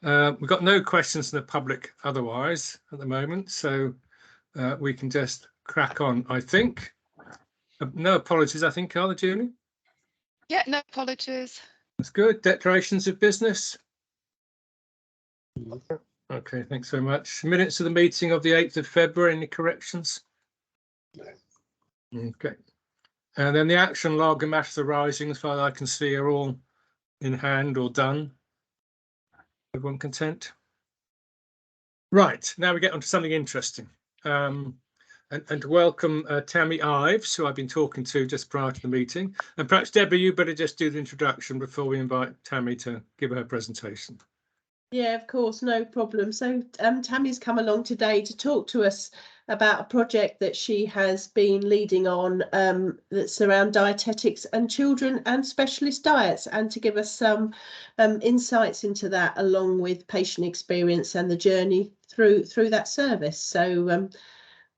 We've got no questions from the public otherwise at the moment, so we can just crack on, I think. No apologies, I think, are there, Julie? Yeah, no apologies. That's good. Declarations of business? Okay, thanks very much. Minutes of the meeting of the 8th of February, any corrections? No. Okay. And then the action log and matters arising, as far as I can see, are all in hand or done. Everyone content? Right, now we get on to something interesting. And to welcome Tammy Ives, who I've been talking to just prior to the meeting. And perhaps, Deborah, you better just do the introduction before we invite Tammy to give her presentation. Yeah, of course, no problem. So Tammy's come along today to talk to us about a project that she has been leading on that's around dietetics and children and specialist diets, and to give us some insights into that, along with patient experience and the journey through that service. So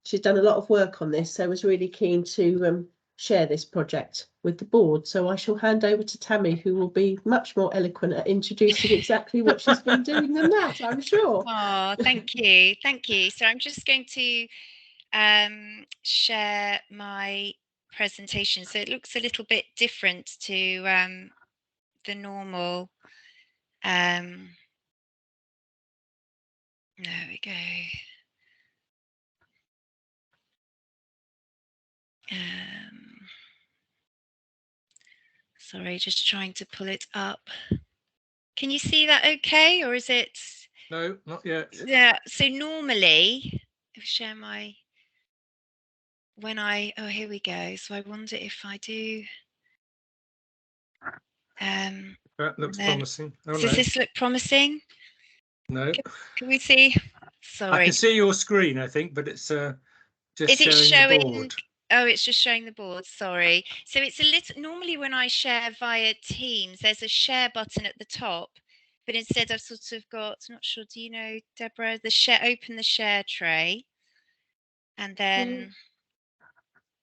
she's done a lot of work on this, so I was really keen to share this project with the board. So I shall hand over to Tammy, who will be much more eloquent at introducing exactly what she's been doing than that, I'm sure. Oh, thank you. Thank you. So I'm just going to share my presentation. So it looks a little bit different to the normal. There we go. Sorry, just trying to pull it up. Can you see that okay, or is it? No, not yet. Yeah, so normally, I'll share my, oh, here we go. So I wonder if I do. That looks promising. Oh, does no. this look promising? No. Can we see? Sorry. I can see your screen, I think, but it's just Is it showing the board. Oh, it's just showing the board. Sorry. So it's a little. Normally, when I share via Teams, there's a share button at the top, but instead I've sort of got. Not sure. Do you know, Deborah? The share. Open the share tray, and then.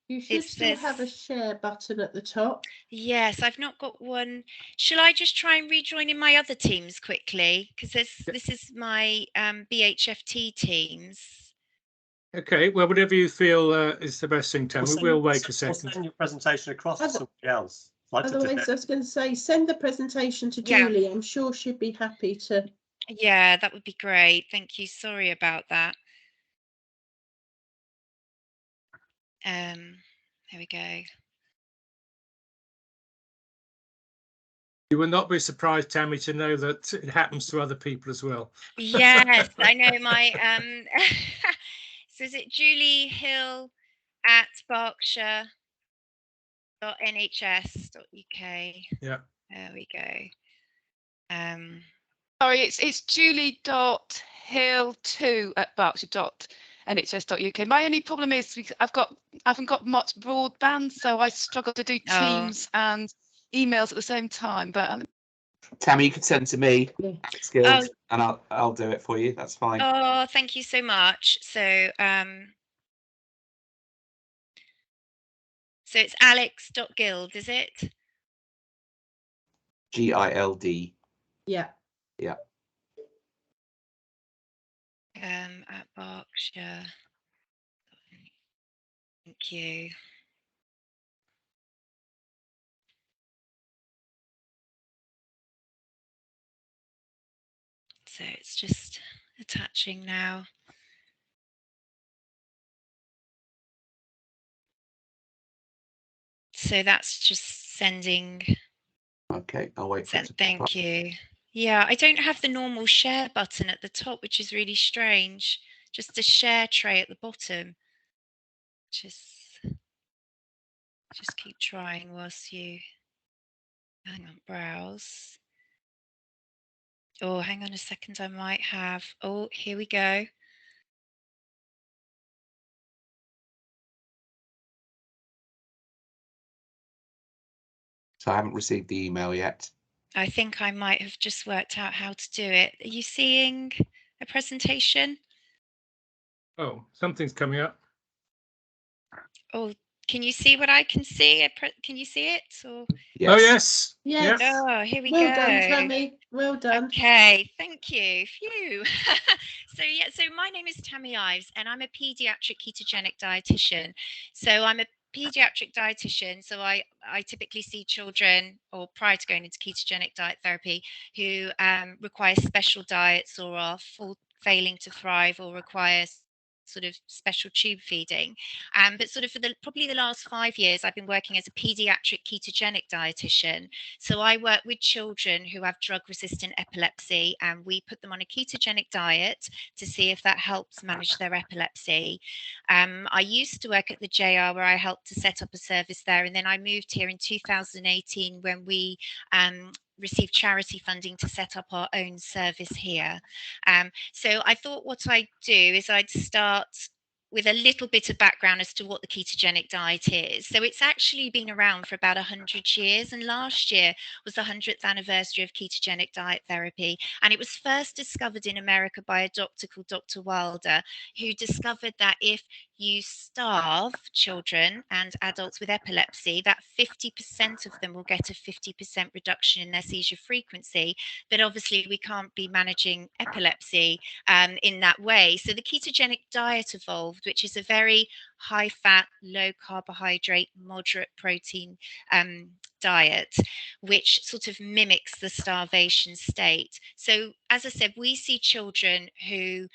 You should still have a share button at the top. Yes, I've not got one. Shall I just try and rejoin in my other Teams quickly? Because this is my BHFT Teams. Okay, well, whatever you feel is the best thing, Tam. We'll wait a second. We'll send your presentation across to somebody else. Otherwise, I was going to say, send the presentation to Julie. I'm sure she'd be happy to. Yeah, that would be great. Thank you. Sorry about that. There we go. You will not be surprised, Tammy, to know that it happens to other people as well. Yes, I know my so is it Julie Hill at berkshire.nhs.uk? Yeah. There we go. Sorry, it's julie.hill2 at berkshire.nhs.uk. My only problem is I haven't got much broadband, so I struggle to do Teams and emails at the same time. But Tammy, you could send to me, skills, and I'll do it for you. That's fine. Oh, thank you so much. So so it's alex.guild, is it? GILD. Yeah. Yeah. At Berkshire. Thank you. So it's just attaching now. So that's just sending. Okay, I'll wait for it to Thank you. Yeah, I don't have the normal share button at the top, which is really strange. Just a share tray at the bottom. Just keep trying whilst you hang on, browse. Oh, hang on a second, I might have. Oh, here we go. So I haven't received the email yet. I think I might have just worked out how to do it. Are you seeing a presentation? Oh, something's coming up. Oh, Can you see what I can see? Can you see it? Or... Oh, yes. Yes. Yep. Oh, here we Well go. done, Tammy. Well done. Okay, thank you. Phew. So my name is Tammy Ives, and I'm a pediatric ketogenic dietitian. So I'm a pediatric dietitian. So I typically see children, or prior to going into ketogenic diet therapy, who require special diets or are failing to thrive or require sort of special tube feeding. But sort of for probably the last 5 years, I've been working as a pediatric ketogenic dietitian. So I work with children who have drug-resistant epilepsy, and we put them on a ketogenic diet to see if that helps manage their epilepsy. I used to work at the JR, where I helped to set up a service there, and then I moved here in 2018 when we received charity funding to set up our own service here. So I thought what I'd do is I'd start with a little bit of background as to what the ketogenic diet is. So it's actually been around for about 100 years, and last year was the 100th anniversary of ketogenic diet therapy. And it was first discovered in America by a doctor called Dr. Wilder, who discovered that if you starve children and adults with epilepsy, that 50% of them will get a 50% reduction in their seizure frequency. But obviously we can't be managing epilepsy in that way. So the ketogenic diet evolved, which is a very high fat, low carbohydrate, moderate protein diet, which sort of mimics the starvation state. So as I said, we see children who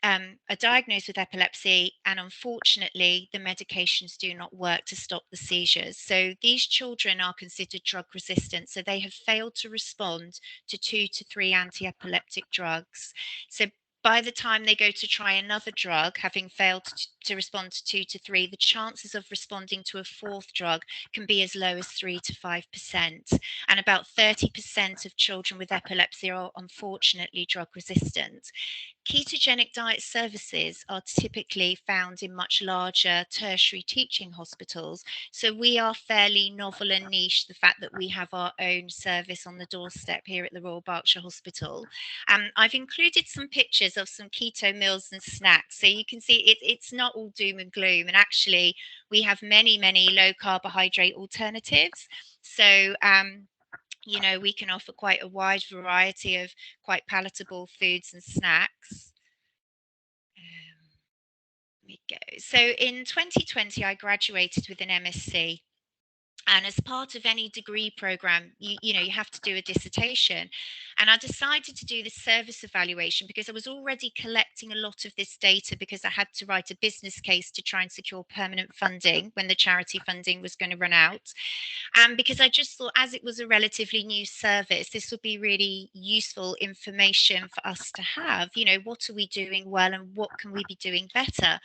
are diagnosed with epilepsy, and unfortunately the medications do not work to stop the seizures. So these children are considered drug resistant, so they have failed to respond to 2 to 3 anti-epileptic drugs. So by the time they go to try another drug, having failed to respond to 2 to 3, the chances of responding to a fourth drug can be as low as 3 to 5%. And about 30% of children with epilepsy are unfortunately drug resistant. Ketogenic diet services are typically found in much larger tertiary teaching hospitals. So we are fairly novel and niche, the fact that we have our own service on the doorstep here at the Royal Berkshire Hospital. I've included some pictures of some keto meals and snacks. So you can see it's not all doom and gloom. And actually, we have many, many low carbohydrate alternatives. So, you know, we can offer quite a wide variety of quite palatable foods and snacks. Let me go. So in 2020, I graduated with an MSc. And as part of any degree program, you know, you have to do a dissertation. And I decided to do the service evaluation because I was already collecting a lot of this data, because I had to write a business case to try and secure permanent funding when the charity funding was going to run out. And because I just thought, as it was a relatively new service, this would be really useful information for us to have. You know, what are we doing well and what can we be doing better?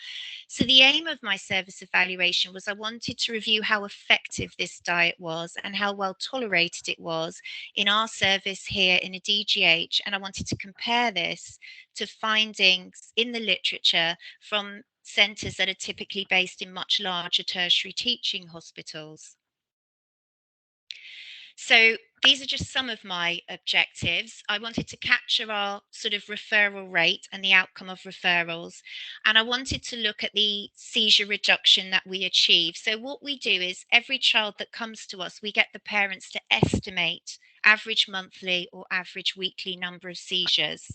So the aim of my service evaluation was I wanted to review how effective this diet was and how well tolerated it was in our service here in a DGH. And I wanted to compare this to findings in the literature from centres that are typically based in much larger tertiary teaching hospitals. So these are just some of my objectives. I wanted to capture our sort of referral rate and the outcome of referrals. And I wanted to look at the seizure reduction that we achieve. So what we do is every child that comes to us, we get the parents to estimate average monthly or average weekly number of seizures.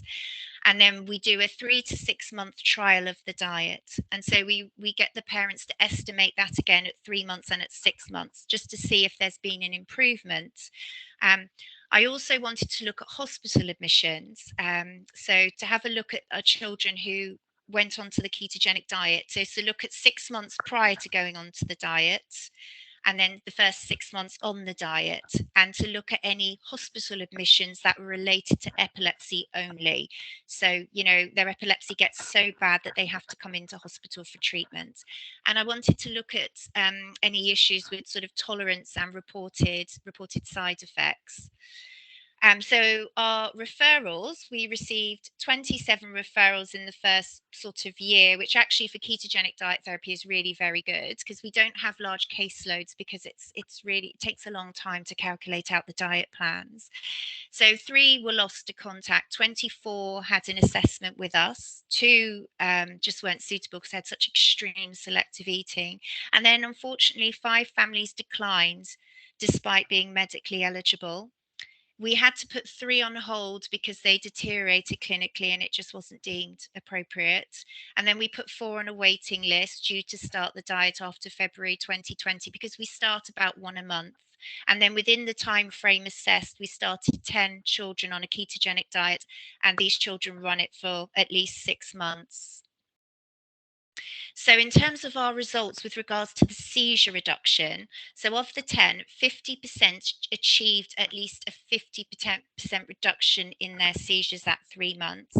And then we do a 3 to 6 month trial of the diet. And so we get the parents to estimate that again at 3 months and at 6 months, just to see if there's been an improvement. I also wanted to look at hospital admissions. So to have a look at our children who went onto the ketogenic diet. So look at 6 months prior to going onto the diet, and then the first 6 months on the diet, and to look at any hospital admissions that were related to epilepsy only. So, you know, their epilepsy gets so bad that they have to come into hospital for treatment. And I wanted to look at any issues with sort of tolerance and reported side effects. So our referrals, we received 27 referrals in the first sort of year, which actually for ketogenic diet therapy is really very good, because we don't have large caseloads, because it takes a long time to calculate out the diet plans. So 3 were lost to contact, 24 had an assessment with us, 2 just weren't suitable because they had such extreme selective eating. And then unfortunately 5 families declined despite being medically eligible. We had to put 3 on hold because they deteriorated clinically and it just wasn't deemed appropriate. And then we put 4 on a waiting list due to start the diet after February 2020 because we start about 1 a month. And then within the time frame assessed, we started 10 children on a ketogenic diet, and these children run it for at least 6 months. So in terms of our results with regards to the seizure reduction, so of the 10, 50% achieved at least a 50% reduction in their seizures at 3 months.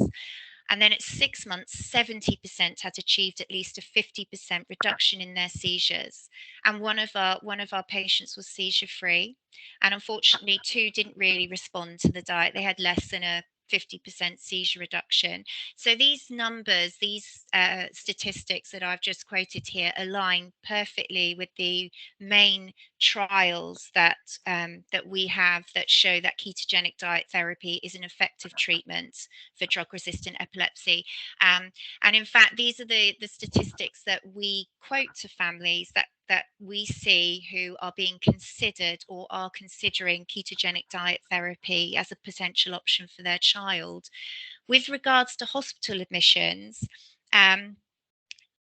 And then at 6 months, 70% had achieved at least a 50% reduction in their seizures. And one of our patients was seizure free. And unfortunately, 2 didn't really respond to the diet. They had less than a 50% seizure reduction. So these numbers, these statistics that I've just quoted here align perfectly with the main trials that we have that show that ketogenic diet therapy is an effective treatment for drug-resistant epilepsy. And in fact, these are the statistics that we quote to families that we see who are being considered or are considering ketogenic diet therapy as a potential option for their child. With regards to hospital admissions,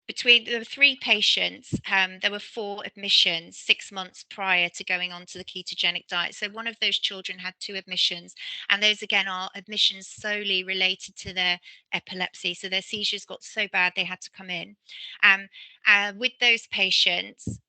between the 3 patients, there were 4 admissions 6 months prior to going on to the ketogenic diet. So one of those children had 2 admissions, and those again are admissions solely related to their epilepsy. So their seizures got so bad they had to come in. With those patients,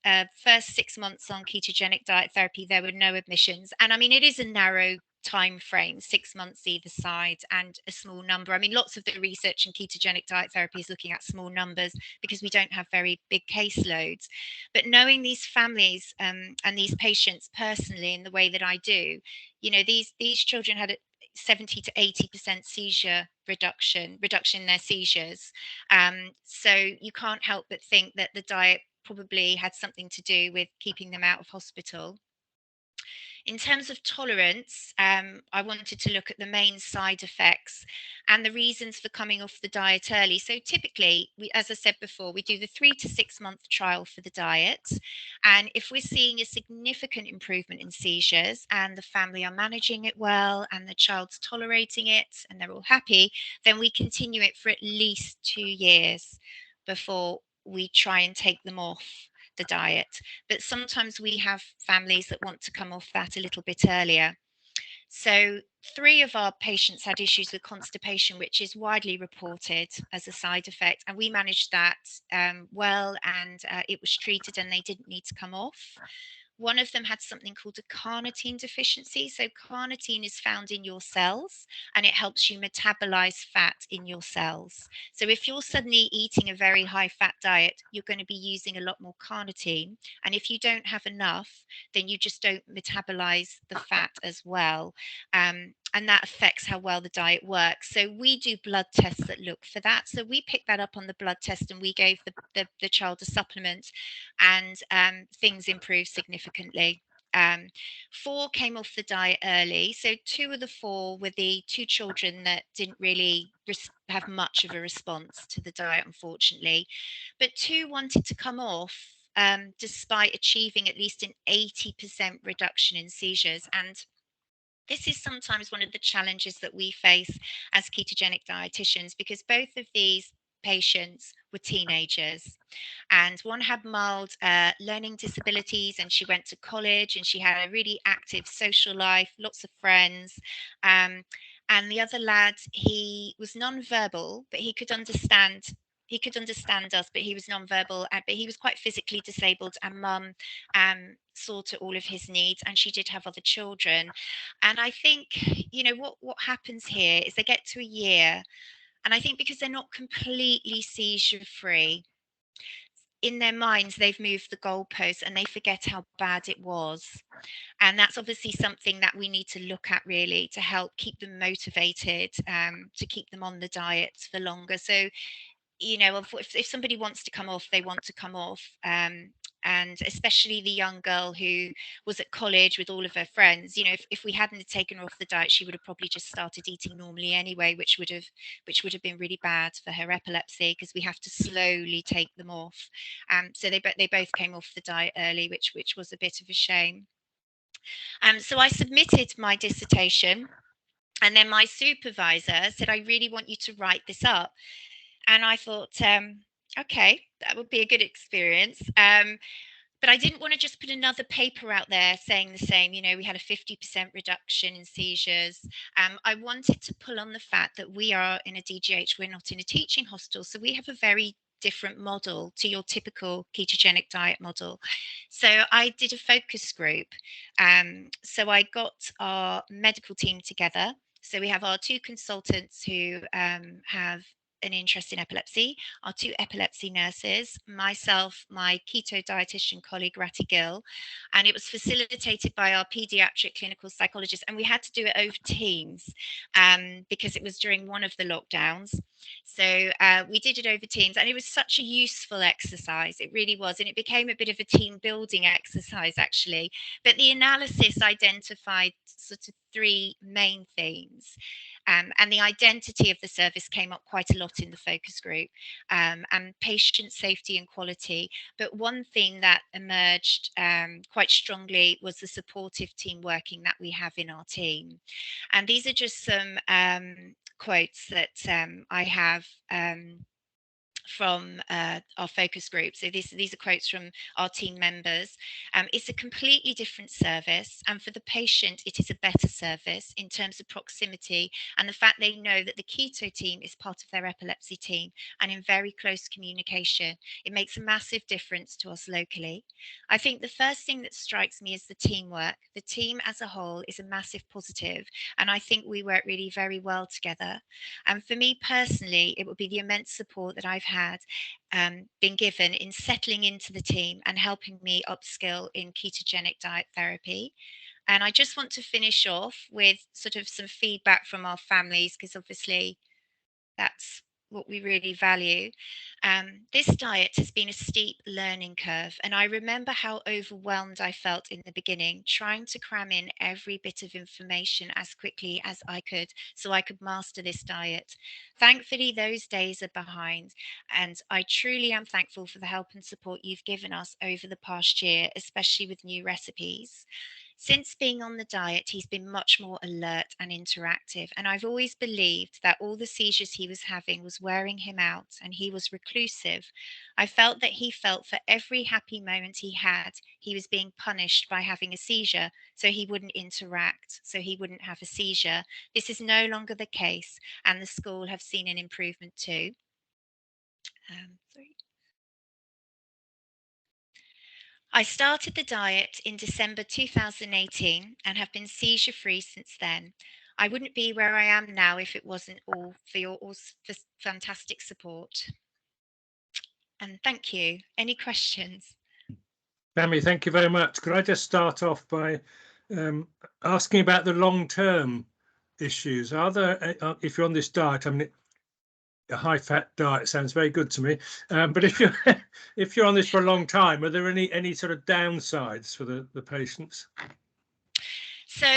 first 6 months on ketogenic diet therapy, there were no admissions. And I mean, it is a narrow time frame, 6 months either side, and a small number. I mean, lots of the research in ketogenic diet therapy is looking at small numbers because we don't have very big caseloads. But knowing these families and these patients personally in the way that I do, you know, these children had a 70 to 80% seizure reduction in their seizures. So you can't help but think that the diet probably had something to do with keeping them out of hospital. In terms of tolerance, I wanted to look at the main side effects and the reasons for coming off the diet early. So typically, as I said before, we do the 3 to 6 month trial for the diet. And if we're seeing a significant improvement in seizures and the family are managing it well and the child's tolerating it and they're all happy, then we continue it for at least 2 years before we try and take them off the diet. But sometimes we have families that want to come off that a little bit earlier. So 3 of our patients had issues with constipation, which is widely reported as a side effect, and we managed that well, and it was treated and they didn't need to come off. One of them had something called a carnitine deficiency. So carnitine is found in your cells and it helps you metabolize fat in your cells. So if you're suddenly eating a very high fat diet, you're going to be using a lot more carnitine. And if you don't have enough, then you just don't metabolize the fat as well. And that affects how well the diet works. So we do blood tests that look for that. So we picked that up on the blood test and we gave the child a supplement, and things improved significantly. 4 came off the diet early. So 2 of the 4 were the 2 children that didn't really have much of a response to the diet, unfortunately. But 2 wanted to come off despite achieving at least an 80% reduction in seizures. And this is sometimes one of the challenges that we face as ketogenic dietitians, because both of these patients were teenagers, and one had mild learning disabilities, and she went to college and she had a really active social life, lots of friends. And the other lad, he was non-verbal, but he could understand us, but he was non-verbal, but he was quite physically disabled, and mum saw to all of his needs, and she did have other children. And I think, you know, what happens here is they get to a year, and I think because they're not completely seizure free, in their minds they've moved the goalposts and they forget how bad it was. And that's obviously something that we need to look at really to help keep them motivated, to keep them on the diet for longer. So, you know, if somebody wants to come off, they want to come off. and especially the young girl who was at college with all of her friends. You know, if we hadn't have taken her off the diet, she would have probably just started eating normally anyway, which would have been really bad for her epilepsy, because we have to slowly take them off. So they both came off the diet early, which was a bit of a shame. So I submitted my dissertation, and then my supervisor said, I really want you to write this up. And I thought, okay, that would be a good experience. But I didn't want to just put another paper out there saying the same. You know, we had a 50% reduction in seizures. I wanted to pull on the fact that we are in a DGH, we're not in a teaching hospital. So we have a very different model to your typical ketogenic diet model. So I did a focus group. So I got our medical team together. So we have our 2 consultants who have an interest in epilepsy, our 2 epilepsy nurses, myself, my keto dietitian colleague Ratty Gill, and it was facilitated by our pediatric clinical psychologist. And we had to do it over Teams because it was during one of the lockdowns. So we did it over Teams, and it was such a useful exercise. It really was. And it became a bit of a team building exercise, actually. But the analysis identified sort of 3 main themes. And the identity of the service came up quite a lot in the focus group, and patient safety and quality. But one thing that emerged quite strongly was the supportive team working that we have in our team. And these are just some quotes that I have from our focus group. So these are quotes from our team members. It's a completely different service, and for the patient it is a better service in terms of proximity and the fact they know that the keto team is part of their epilepsy team and in very close communication. It makes a massive difference to us locally. I think the first thing that strikes me is the teamwork. The team as a whole is a massive positive, and I think we work really very well together. And for me personally, it would be the immense support that I've had been given in settling into the team and helping me upskill in ketogenic diet therapy. And I just want to finish off with sort of some feedback from our families, because obviously that's what we really value. This diet has been a steep learning curve, and I remember how overwhelmed I felt in the beginning, trying to cram in every bit of information as quickly as I could so I could master this diet. Thankfully, those days are behind, and I truly am thankful for the help and support you've given us over the past year, especially with new recipes. Since being on the diet, he's been much more alert and interactive, and I've always believed that all the seizures he was having was wearing him out, and he was reclusive. I felt that he felt for every happy moment he had, he was being punished by having a seizure, so he wouldn't interact, so he wouldn't have a seizure. This is no longer the case, and the school have seen an improvement too. I started the diet in December 2018 and have been seizure-free since then. I wouldn't be where I am now if it wasn't all for your fantastic support. And thank you. Any questions? Tammy, thank you very much. Could I just start off by asking about the long-term issues? Are there, if you're on this diet, I mean, a high-fat diet sounds very good to me, but if you're on this for a long time, are there any sort of downsides for the patients? So,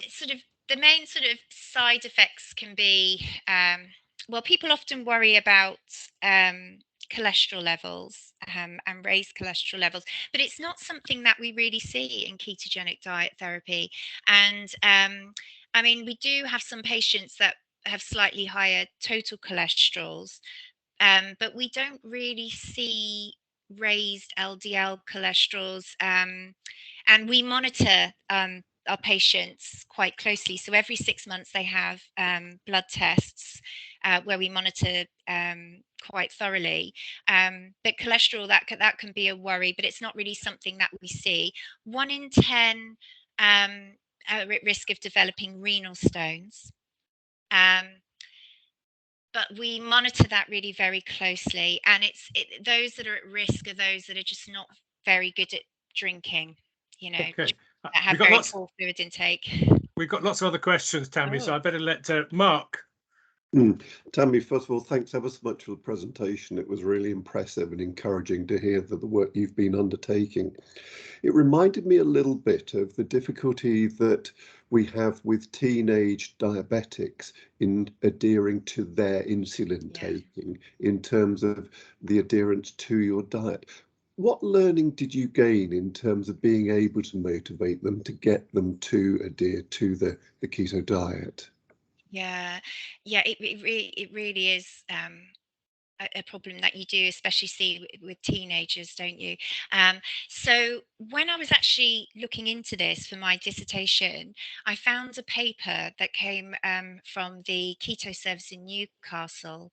sort of the main sort of side effects can be, well, people often worry about cholesterol levels and raised cholesterol levels, but it's not something that we really see in ketogenic diet therapy. And I mean, we do have some patients that have slightly higher total cholesterols, but we don't really see raised LDL cholesterols, and we monitor our patients quite closely. So every 6 months they have blood tests where we monitor quite thoroughly. But cholesterol, that can be a worry, but it's not really something that we see. 1 in 10 are at risk of developing renal stones. But we monitor that really very closely, and those that are at risk are those that are just not very good at drinking, you know, Okay. that have poor fluid intake. We've got lots of other questions, Tammy, so I better let Mark Tammy, first of all, thanks ever so much for the presentation. It was really impressive and encouraging to hear that the work you've been undertaking. It reminded me a little bit of the difficulty that we have with teenage diabetics in adhering to their insulin taking in terms of the adherence to your diet. What learning did you gain in terms of being able to motivate them to get them to adhere to the keto diet? Yeah, it really is a problem that you do, especially see with teenagers, don't you? So when I was actually looking into this for my dissertation, I found a paper that came from the Keto Service in Newcastle,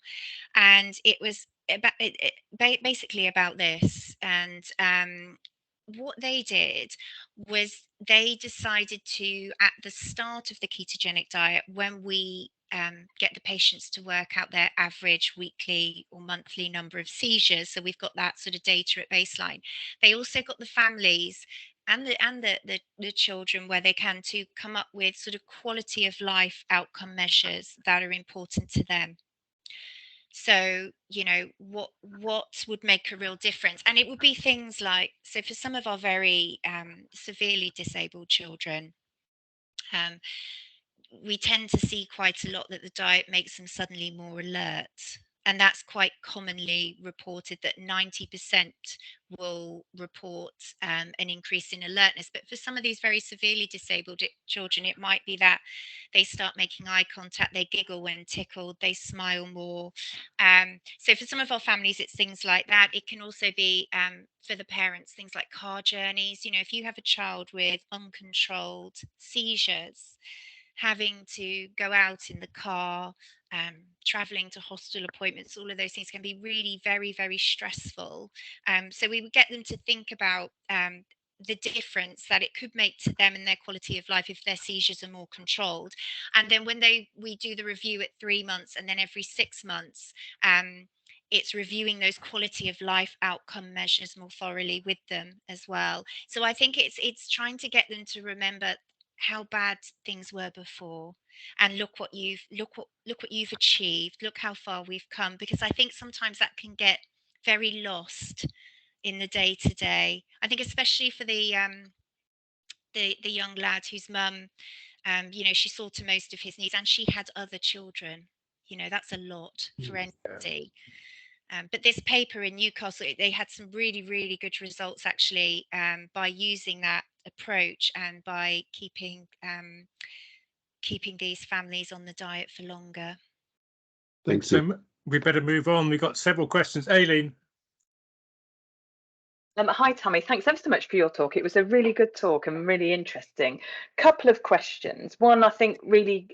and it was basically about this. And what they did was they decided to, at the start of the ketogenic diet, when we get the patients to work out their average weekly or monthly number of seizures, so we've got that sort of data at baseline. They also got the families and the children, where they can, to come up with sort of quality of life outcome measures that are important to them. So, you know, what would make a real difference? And it would be things like, so for some of our very severely disabled children, we tend to see quite a lot that the diet makes them suddenly more alert. And that's quite commonly reported, that 90% will report an increase in alertness. But for some of these very severely disabled children, it might be that they start making eye contact, they giggle when tickled, they smile more. So for some of our families, it's things like that. It can also be, for the parents, things like car journeys. You know, if you have a child with uncontrolled seizures, having to go out in the car, traveling to hospital appointments, all of those things can be really very, very stressful. So we would get them to think about the difference that it could make to them and their quality of life if their seizures are more controlled. And then when we do the review at 3 months, and then every 6 months, it's reviewing those quality of life outcome measures more thoroughly with them as well. So I think it's trying to get them to remember how bad things were before, and look what you've achieved, look how far we've come, because I think sometimes that can get very lost in the day to day. I think especially for the young lad whose mum, you know, she saw to most of his needs, and she had other children. You know, that's a lot for anybody. But this paper in Newcastle, they had some really, really good results actually, by using that approach and by keeping these families on the diet for longer. Thanks. So we better move on. We've got several questions. Aileen. Hi, Tammy. Thanks ever so much for your talk. It was a really good talk and really interesting. Couple of questions. One, I think, really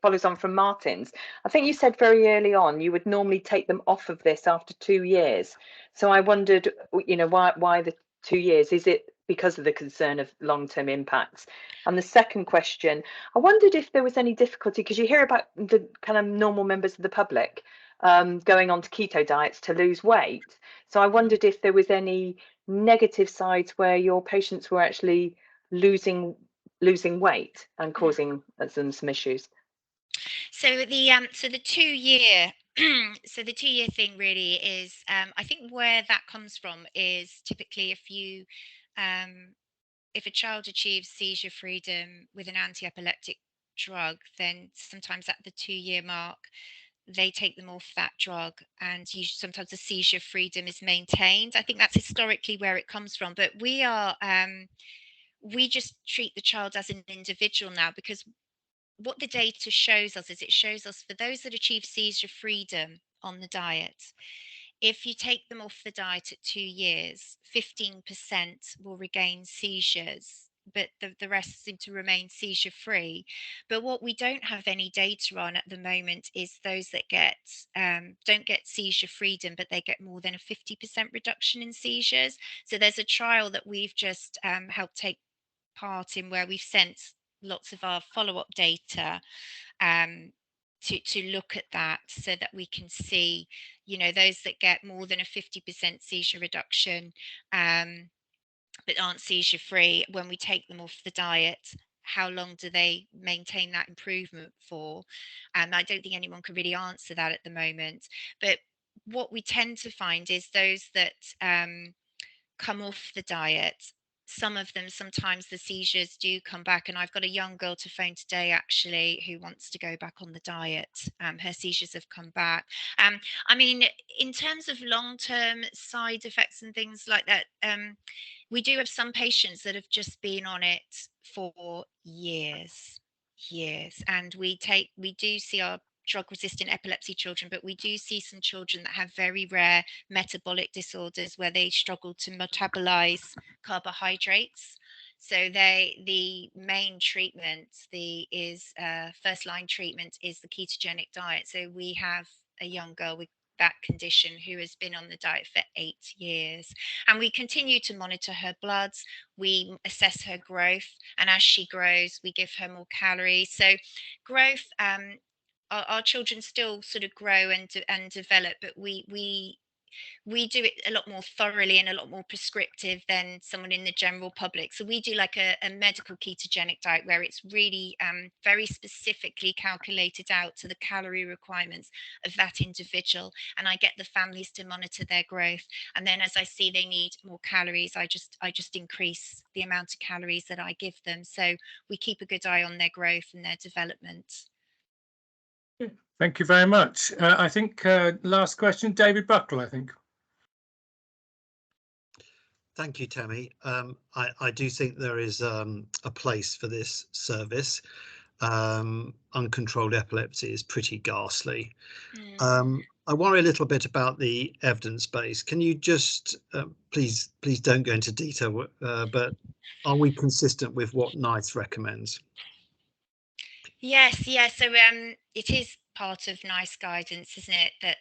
follows on from Martin's. I think you said very early on you would normally take them off of this after 2 years. So I wondered, you know, why the 2 years? Is it because of the concern of long-term impacts? And the second question, I wondered if there was any difficulty, because you hear about the kind of normal members of the public going on to keto diets to lose weight. So I wondered if there was any negative sides where your patients were actually losing weight and causing them some issues. So the 2 year so the 2 year thing really is, I think where that comes from is typically if a child achieves seizure freedom with an anti-epileptic drug, then sometimes at the 2 year mark they take them off that drug, and sometimes the seizure freedom is maintained. I think that's historically where it comes from, but we just treat the child as an individual now, because what the data shows us is, it shows us for those that achieve seizure freedom on the diet, if you take them off the diet at 2 years, 15% will regain seizures, but the rest seem to remain seizure free. But what we don't have any data on at the moment is those that don't get seizure freedom, but they get more than a 50% reduction in seizures. So there's a trial that we've just helped take part in, where we've sent lots of our follow-up data to look at that, so that we can see, you know, those that get more than a 50% seizure reduction but aren't seizure free, when we take them off the diet, how long do they maintain that improvement for? And I don't think anyone can really answer that at the moment. But what we tend to find is those that come off the diet, some of them, sometimes the seizures do come back. And I've got a young girl to phone today, actually, who wants to go back on the diet. Her seizures have come back. I mean, in terms of long-term side effects and things like that, we do have some patients that have just been on it for years. And we do see our drug-resistant epilepsy children, but we do see some children that have very rare metabolic disorders where they struggle to metabolize carbohydrates. So the main treatment, first line treatment is the ketogenic diet. So we have a young girl with that condition who has been on the diet for 8 years, and we continue to monitor her bloods. We assess her growth, and as she grows, we give her more calories. So growth, our children still sort of grow and develop, but we do it a lot more thoroughly and a lot more prescriptive than someone in the general public. So we do like a medical ketogenic diet where it's really very specifically calculated out to the calorie requirements of that individual. And I get the families to monitor their growth. And then as I see they need more calories, I just increase the amount of calories that I give them. So we keep a good eye on their growth and their development. Thank you very much. I think last question, David Buckle, I think. Thank you, Tammy. I do think there is a place for this service. Uncontrolled epilepsy is pretty ghastly. I worry a little bit about the evidence base. Can you just please don't go into detail, but are we consistent with what NICE recommends? Yes. So it is part of NICE guidance, isn't it, that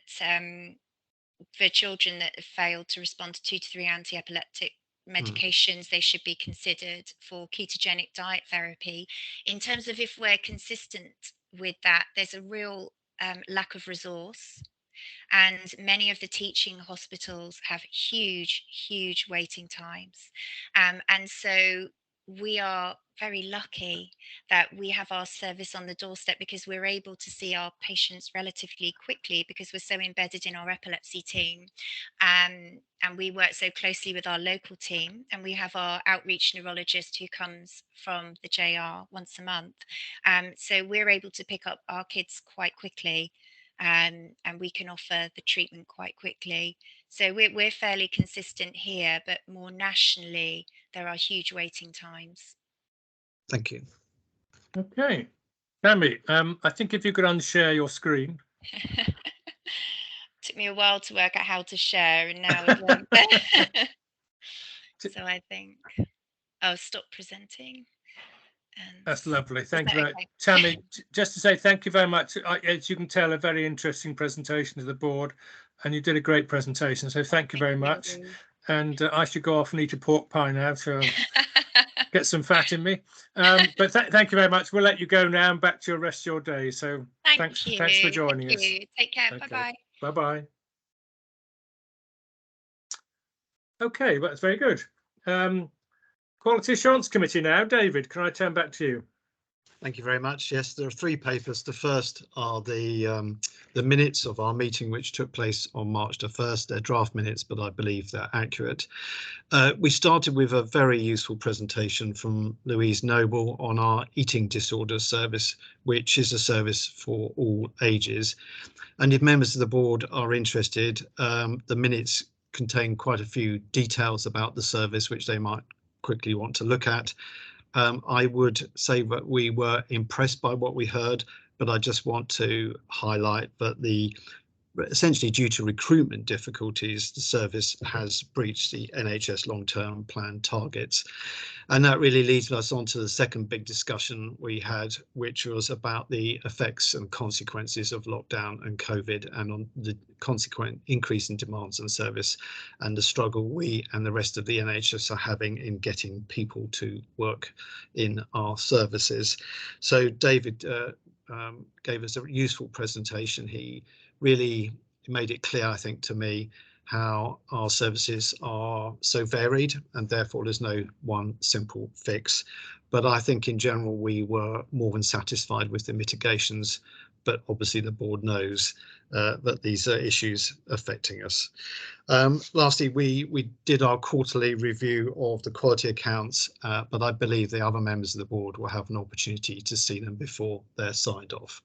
for children that have failed to respond to 2 to 3 anti-epileptic medications, they should be considered for ketogenic diet therapy. In terms of if we're consistent with that, there's a real lack of resource, and many of the teaching hospitals have huge waiting times, and so we are very lucky that we have our service on the doorstep, because we're able to see our patients relatively quickly because we're so embedded in our epilepsy team, and we work so closely with our local team, and we have our outreach neurologist who comes from the JR once a month, so we're able to pick up our kids quite quickly, and we can offer the treatment quite quickly. So we're fairly consistent here, but more nationally there are huge waiting times. Thank you. Okay, Tammy, I think if you could unshare your screen. Took me a while to work out how to share, and now so I think I'll stop presenting. And that's lovely. Thank you very much. Okay? Tammy, just to say thank you very much. As you can tell, a very interesting presentation to the board, and you did a great presentation. So thank you very much. And I should go off and eat a pork pie now to get some fat in me. But thank you very much. We'll let you go now and back to your rest of your day. So thanks for joining us. Take care. Okay. Bye-bye. Bye-bye. Okay, that's very good. Quality Assurance Committee now. David, can I turn back to you? Thank you very much. Yes, there are 3 papers. The first are the minutes of our meeting, which took place on March the 1st. They're draft minutes, but I believe they're accurate. We started with a very useful presentation from Louise Noble on our eating disorders service, which is a service for all ages. And if members of the board are interested, the minutes contain quite a few details about the service, which they might quickly want to look at. I would say that we were impressed by what we heard, but I just want to highlight that essentially due to recruitment difficulties, the service has breached the NHS long-term plan targets. And that really leads us on to the second big discussion we had, which was about the effects and consequences of lockdown and COVID, and on the consequent increase in demands on service and the struggle we and the rest of the NHS are having in getting people to work in our services. So David gave us a useful presentation. He really made it clear, I think, to me, how our services are so varied, and therefore there's no one simple fix. But I think in general we were more than satisfied with the mitigations, but obviously the board knows that these are issues affecting us. Lastly, we did our quarterly review of the quality accounts, but I believe the other members of the board will have an opportunity to see them before they're signed off.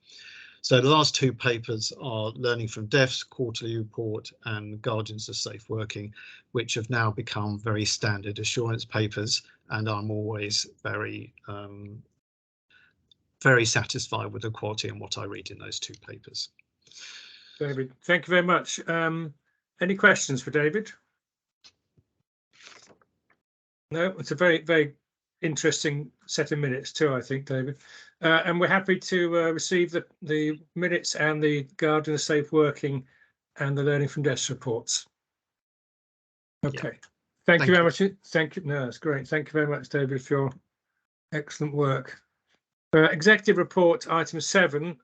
So the last two papers are Learning from Deaf's quarterly report and Guardians of Safe Working, which have now become very standard assurance papers, and I'm always very satisfied with the quality and what I read in those two papers. David, thank you very much. Any questions for David? No, it's a very, very interesting set of minutes too, I think, David. And we're happy to receive the minutes and the Guardian of Safe Working and the Learning from Deaf reports. Okay, Yeah. Thank you very much. Thank you. No, that's great. Thank you very much, David, for your excellent work. Executive report item 7.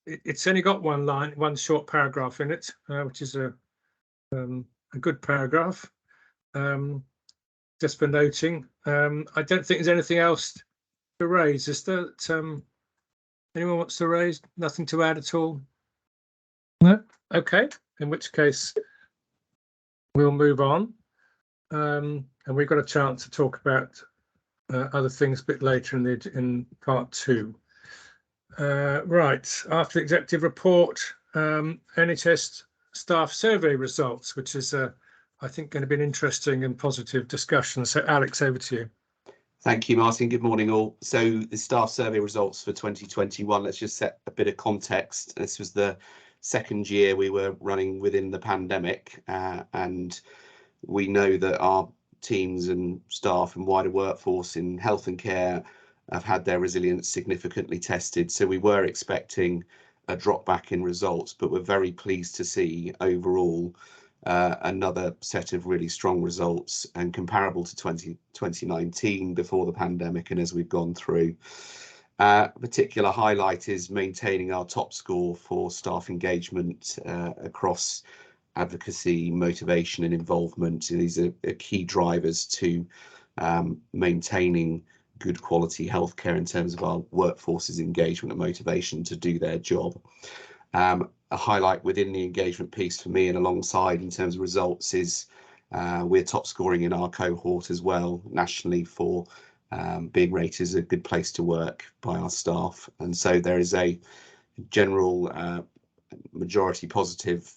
It's only got one line, one short paragraph in it, which is a good paragraph. Just for noting, I don't think there's anything else to raise. Is there? Anyone wants to raise? Nothing to add at all? No? Okay, in which case we'll move on. And we've got a chance to talk about other things a bit later in part 2. Right, after the executive report, NHS staff survey results, which is I think going to be an interesting and positive discussion. So Alex, over to you. Thank you, Martin. Good morning, all. So the staff survey results for 2021, let's just set a bit of context. This was the second year we were running within the pandemic, and we know that our teams and staff and wider workforce in health and care have had their resilience significantly tested. So we were expecting a drop back in results, but we're very pleased to see overall another set of really strong results and comparable to 2019 before the pandemic and as we've gone through. A particular highlight is maintaining our top score for staff engagement across advocacy, motivation and involvement. These are key drivers to maintaining good quality healthcare in terms of our workforce's engagement and motivation to do their job. A highlight within the engagement piece for me and alongside in terms of results is we're top scoring in our cohort as well nationally for being rated as a good place to work by our staff. And so there is a general majority positive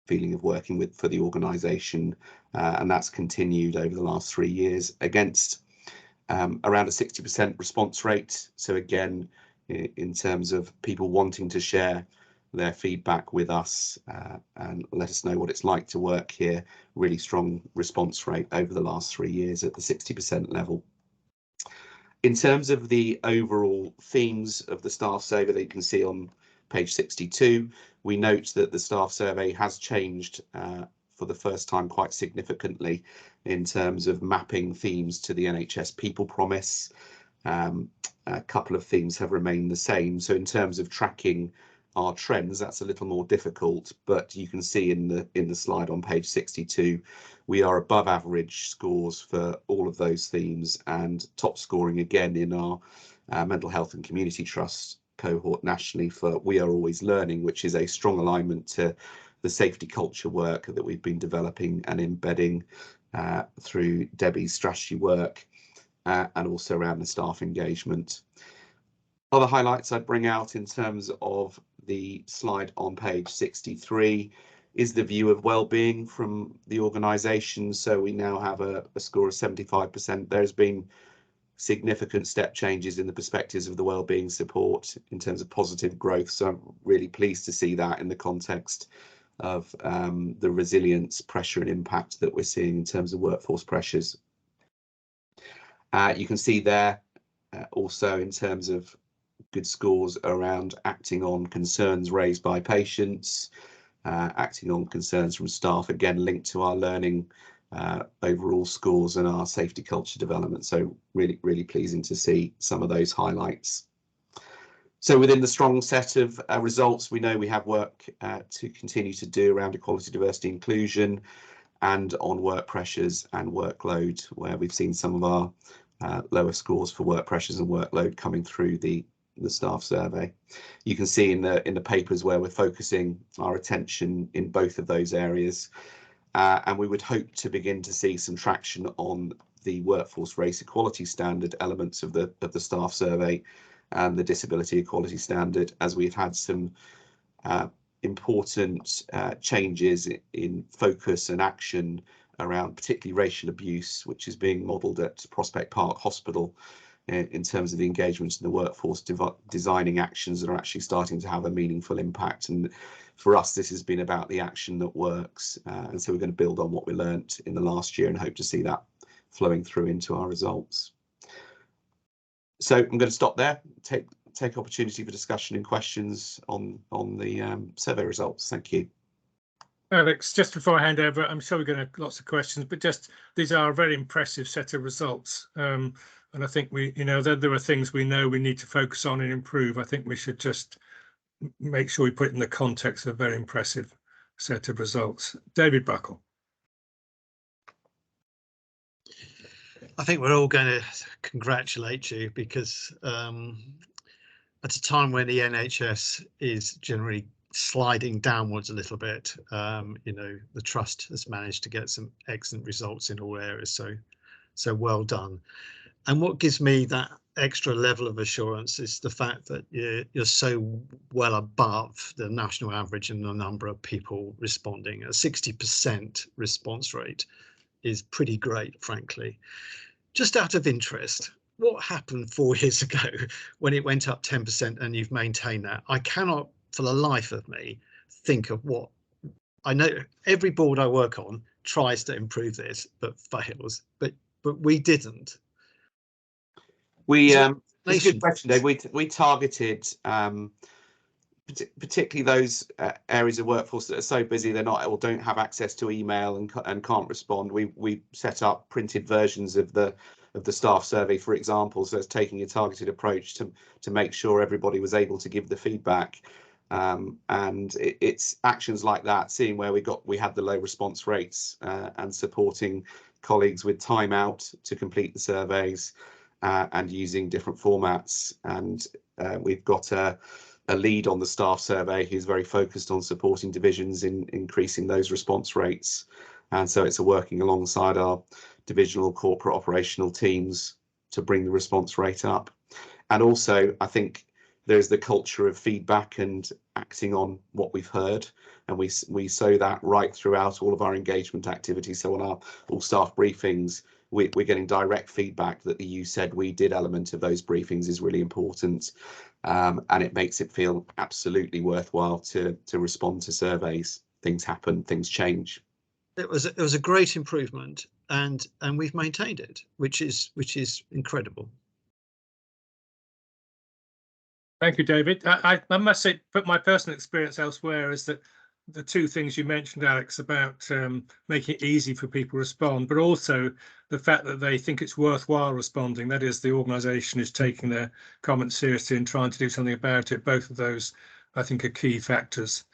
feeling of working for the organisation, and that's continued over the last 3 years against around a 60% response rate. So again, in terms of people wanting to share their feedback with us and let us know what it's like to work here, really strong response rate over the last 3 years at the 60% level. In terms of the overall themes of the staff survey that you can see on page 62, we note that the staff survey has changed for the first time quite significantly in terms of mapping themes to the NHS People Promise. A couple of themes have remained the same. So in terms of tracking our trends, that's a little more difficult, but you can see in the slide on page 62, we are above average scores for all of those themes and top scoring again in our mental health and community trust cohort nationally for We Are Always Learning, which is a strong alignment to the safety culture work that we've been developing and embedding through Debbie's strategy work and also around the staff engagement. Other highlights I'd bring out in terms of the slide on page 63 is the view of well-being from the organisation. So we now have a score of 75%. There's been significant step changes in the perspectives of the wellbeing support in terms of positive growth. So I'm really pleased to see that in the context of the resilience, pressure and impact that we're seeing in terms of workforce pressures. You can see there also in terms of good scores around acting on concerns raised by patients, acting on concerns from staff, again linked to our learning overall scores and our safety culture development. So really pleasing to see some of those highlights. So within the strong set of results, we know we have work to continue to do around equality, diversity, inclusion. and on work pressures and workload, where we've seen some of our lower scores for work pressures and workload coming through the staff survey. You can see in the papers where we're focusing our attention in both of those areas, and we would hope to begin to see some traction on the workforce race equality standard elements of the staff survey and the disability equality standard, as we've had some important changes in focus and action around particularly racial abuse, which is being modelled at Prospect Park Hospital in terms of the engagement in the workforce, designing actions that are actually starting to have a meaningful impact. And for us, this has been about the action that works. And so we're going to build on what we learnt in the last year and hope to see that flowing through into our results. So I'm going to stop there, take opportunity for discussion and questions on the survey results. Thank you. Alex, just before I hand over, I'm sure we're going to have lots of questions, but just these are a very impressive set of results. And I think there are things we know we need to focus on and improve. I think we should just make sure we put it in the context of a very impressive set of results. David Buckle. I think we're all going to congratulate you, because at a time when the NHS is generally sliding downwards a little bit, the trust has managed to get some excellent results in all areas. So well done. And what gives me that extra level of assurance is the fact that you're so well above the national average in the number of people responding. A 60% response rate is pretty great, frankly. Just out of interest, what happened 4 years ago when it went up 10% and you've maintained that? I cannot for the life of me think of what. I know every board I work on tries to improve this but fails, but we didn't. It's a good question, Dave. We targeted particularly those areas of workforce that are so busy they're not or don't have access to email and can't respond. We set up printed versions of the staff survey, for example, so it's taking a targeted approach to make sure everybody was able to give the feedback. And it's actions like that, seeing where we had the low response rates and supporting colleagues with time out to complete the surveys and using different formats. And we've got a lead on the staff survey who's very focused on supporting divisions in increasing those response rates. And so it's working alongside our divisional corporate operational teams to bring the response rate up. And also, I think there's the culture of feedback and acting on what we've heard, and we sow that right throughout all of our engagement activities. So on our all staff briefings, we're getting direct feedback that the "you said we did" element of those briefings is really important, and it makes it feel absolutely worthwhile to respond to surveys. Things happen, things change. It was a great improvement, and we've maintained it, which is incredible. Thank you, David. I must say, put my personal experience elsewhere, is that the two things you mentioned, Alex, about making it easy for people to respond, but also the fact that they think it's worthwhile responding. That is, the organisation is taking their comments seriously and trying to do something about it. Both of those, I think, are key factors.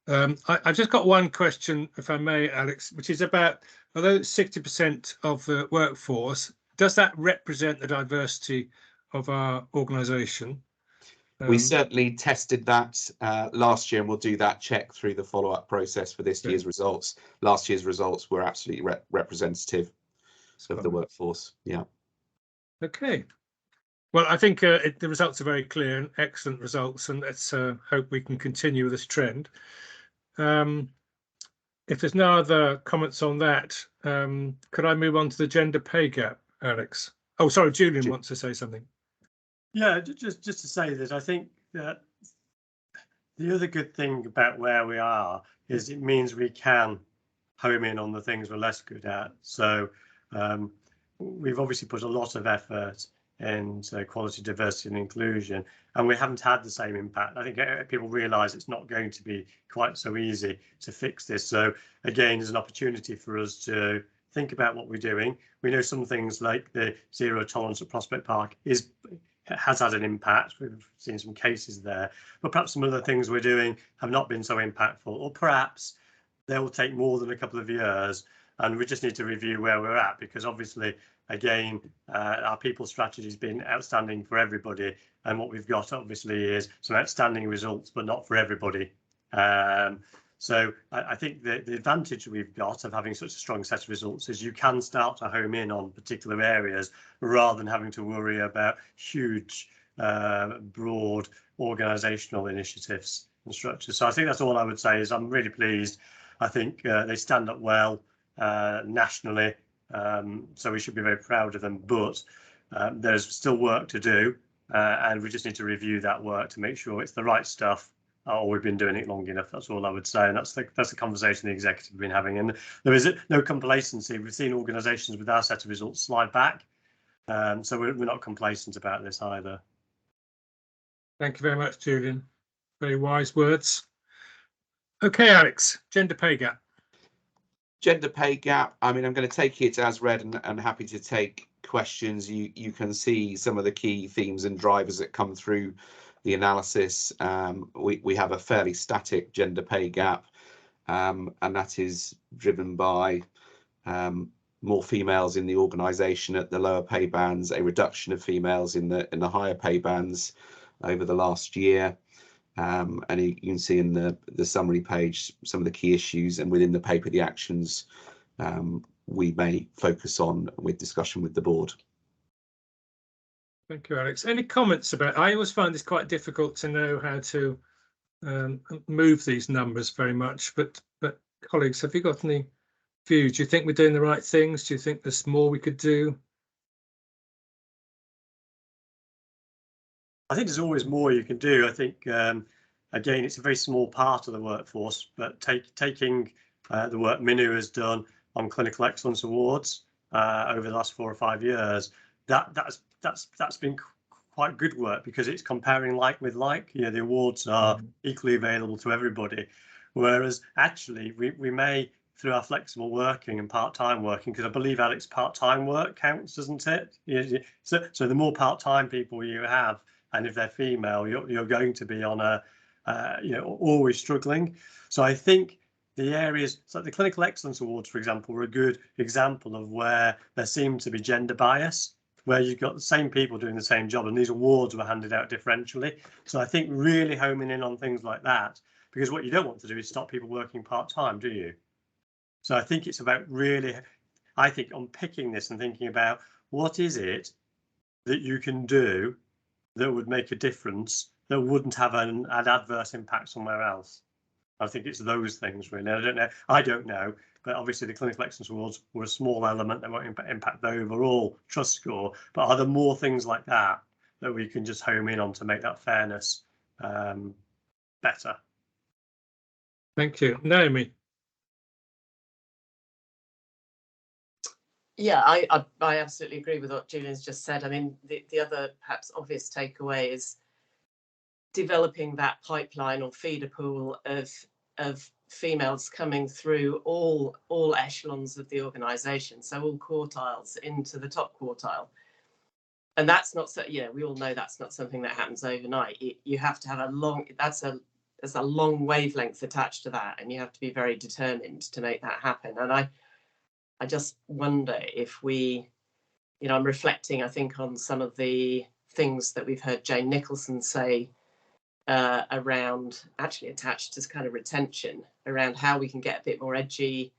I've just got one question, if I may, Alex, which is about, although it's 60% of the workforce, does that represent the diversity of our organisation? We certainly tested that last year, and we'll do that check through the follow-up process for this year's results. Last year's results were absolutely representative of the workforce. Yeah. Okay. Well, I think the results are very clear and excellent results, and let's hope we can continue this trend. If there's no other comments on that, could I move on to the gender pay gap, Alex? Oh, sorry, Julian wants to say something. Yeah, just to say that I think that the other good thing about where we are is it means we can home in on the things we're less good at. So we've obviously put a lot of effort into equality, diversity and inclusion, and we haven't had the same impact. I think people realise it's not going to be quite so easy to fix this. So again, there's an opportunity for us to think about what we're doing. We know some things like the zero tolerance at Prospect Park has had an impact. We've seen some cases there, but perhaps some other things we're doing have not been so impactful, or perhaps they will take more than a couple of years, and we just need to review where we're at, because obviously, again, our people strategy has been outstanding for everybody, and what we've got obviously is some outstanding results, but not for everybody. So I think the advantage we've got of having such a strong set of results is you can start to home in on particular areas rather than having to worry about huge, broad organisational initiatives and structures. So I think that's all I would say. Is I'm really pleased. I think they stand up well nationally, so we should be very proud of them. But there's still work to do, and we just need to review that work to make sure it's the right stuff. Or we've been doing it long enough. That's all I would say, and that's the conversation the executive have been having. And there is no complacency. We've seen organisations with our set of results slide back, so we're not complacent about this either. Thank you very much, Julian. Very wise words. Okay, Alex, gender pay gap. Gender pay gap. I mean, I'm going to take it as read and happy to take questions. You can see some of the key themes and drivers that come through the analysis. We have a fairly static gender pay gap, and that is driven by more females in the organisation at the lower pay bands, a reduction of females in the higher pay bands over the last year. And you can see in the summary page some of the key issues, and within the paper the actions we may focus on with discussion with the board. Thank you, Alex. Any comments about? I always find this quite difficult to know how to move these numbers very much. But colleagues, have you got any views? Do you think we're doing the right things? Do you think there's more we could do? I think there's always more you can do. I think again, it's a very small part of the workforce, but taking the work Minu has done on Clinical Excellence Awards over the last 4 or 5 years, that's been quite good work, because it's comparing like with like. You know, the awards are equally available to everybody, whereas actually we may, through our flexible working and part-time working, because I believe, Alex, part-time work counts, doesn't it? So the more part-time people you have, and if they're female, you're going to be on a always struggling. So I think the areas, so the Clinical Excellence Awards, for example, were a good example of where there seemed to be gender bias, where you've got the same people doing the same job, and these awards were handed out differentially. So I think really homing in on things like that, because what you don't want to do is stop people working part-time, do you? So I think it's about really, I think, unpicking this and thinking about what is it that you can do that would make a difference, that wouldn't have an adverse impact somewhere else. I think it's those things, really. I don't know, but obviously the Clinical Excellence Awards were a small element that won't impact the overall trust score. But are there more things like that that we can just home in on to make that fairness better? Thank you. Naomi. Yeah, I absolutely agree with what Julian's just said. I mean, the other perhaps obvious takeaway is developing that pipeline or feeder pool of females coming through all echelons of the organisation, so all quartiles into the top quartile. And that's not so, we all know that's not something that happens overnight. You have to have there's a long wavelength attached to that, and you have to be very determined to make that happen. And I just wonder if I'm reflecting, I think, on some of the things that we've heard Jane Nicholson say around, actually attached to kind of retention, around how we can get a bit more edgy,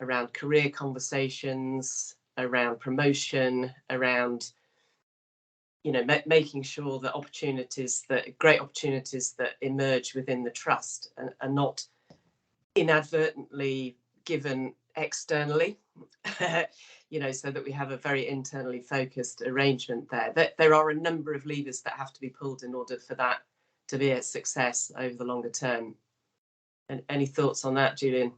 around career conversations, around promotion, around, making sure that great opportunities that emerge within the trust are not inadvertently given externally, so that we have a very internally focused arrangement there. There are a number of levers that have to be pulled in order for that to be a success over the longer term. And any thoughts on that, Julian?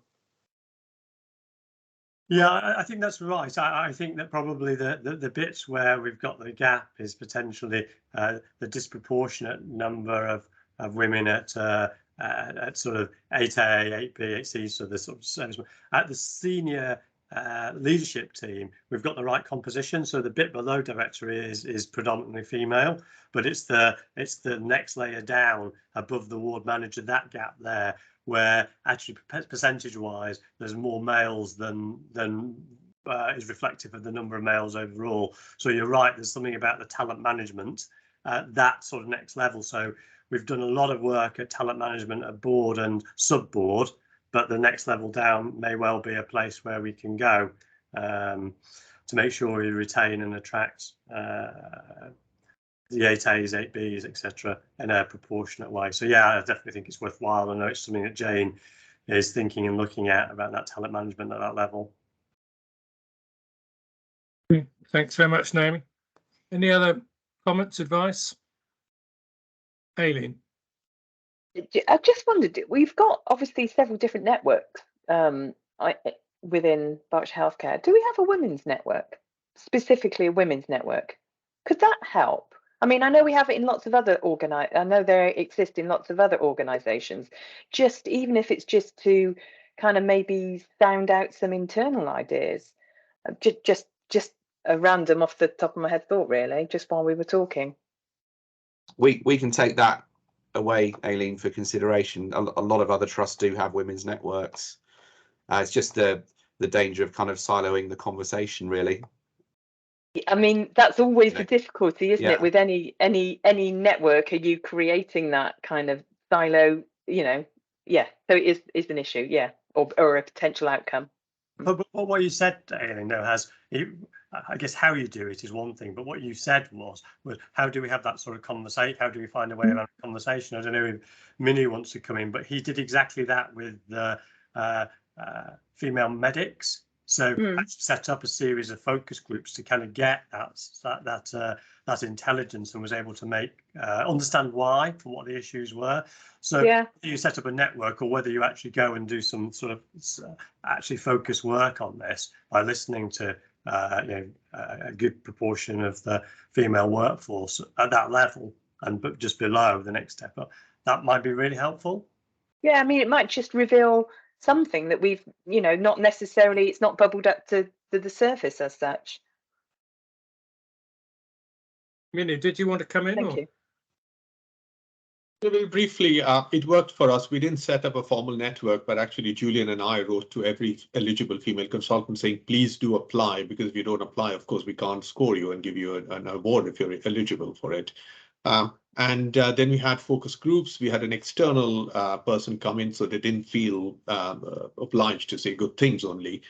Yeah, I think that's right. I think that probably the bits where we've got the gap is potentially the disproportionate number of women at sort of 8A, 8B, 8C, so the sort of service. At the senior leadership team, we've got the right composition. So the bit below director is predominantly female, but it's the next layer down above the ward manager, that gap there, where actually percentage wise there's more males than is reflective of the number of males overall. So you're right, there's something about the talent management that sort of next level. So we've done a lot of work at talent management at board and sub board, but the next level down may well be a place where we can go to make sure we retain and attract the 8As, 8Bs, etc. in a proportionate way. So yeah, I definitely think it's worthwhile. I know it's something that Jane is thinking and looking at about that talent management at that level. Thanks very much, Naomi. Any other comments, advice? Aileen. I just wondered, we've got obviously several different networks within Berkshire Healthcare. Do we have a women's network, specifically a women's network? Could that help? I mean, I know we have it in lots of other I know they exist in lots of other organisations. Just even if it's just to kind of maybe sound out some internal ideas, just a random off the top of my head thought, really, just while we were talking. We can take that away, Aileen, for consideration. A lot of other trusts do have women's networks. It's just the danger of kind of siloing the conversation, really. I mean, that's always the difficulty, isn't Yeah. it? With any network, are you creating that kind of silo? You know, yeah. So it is an issue, yeah, or a potential outcome. But what you said, Aileen, though, I guess how you do it is one thing, but what you said was how do we have that sort of conversation? How do we find a way of having a conversation? I don't know if Minnie wants to come in, but he did exactly that with the female medics. So actually set up a series of focus groups to kind of get that intelligence, and was able to understand why and what the issues were. So yeah, you set up a network, or whether you actually go and do some sort of actually focus work on this by listening to a good proportion of the female workforce at that level, but just below the next step up, that might be really helpful. Yeah, I mean, it might just reveal something that we've, not necessarily, it's not bubbled up to the surface as such. Minnie, did you want to come in? Thank you. Very briefly, it worked for us. We didn't set up a formal network, but actually Julian and I wrote to every eligible female consultant saying, please do apply, because if you don't apply, of course, we can't score you and give you an award if you're eligible for it. And then we had focus groups. We had an external person come in, so they didn't feel obliged to say good things only.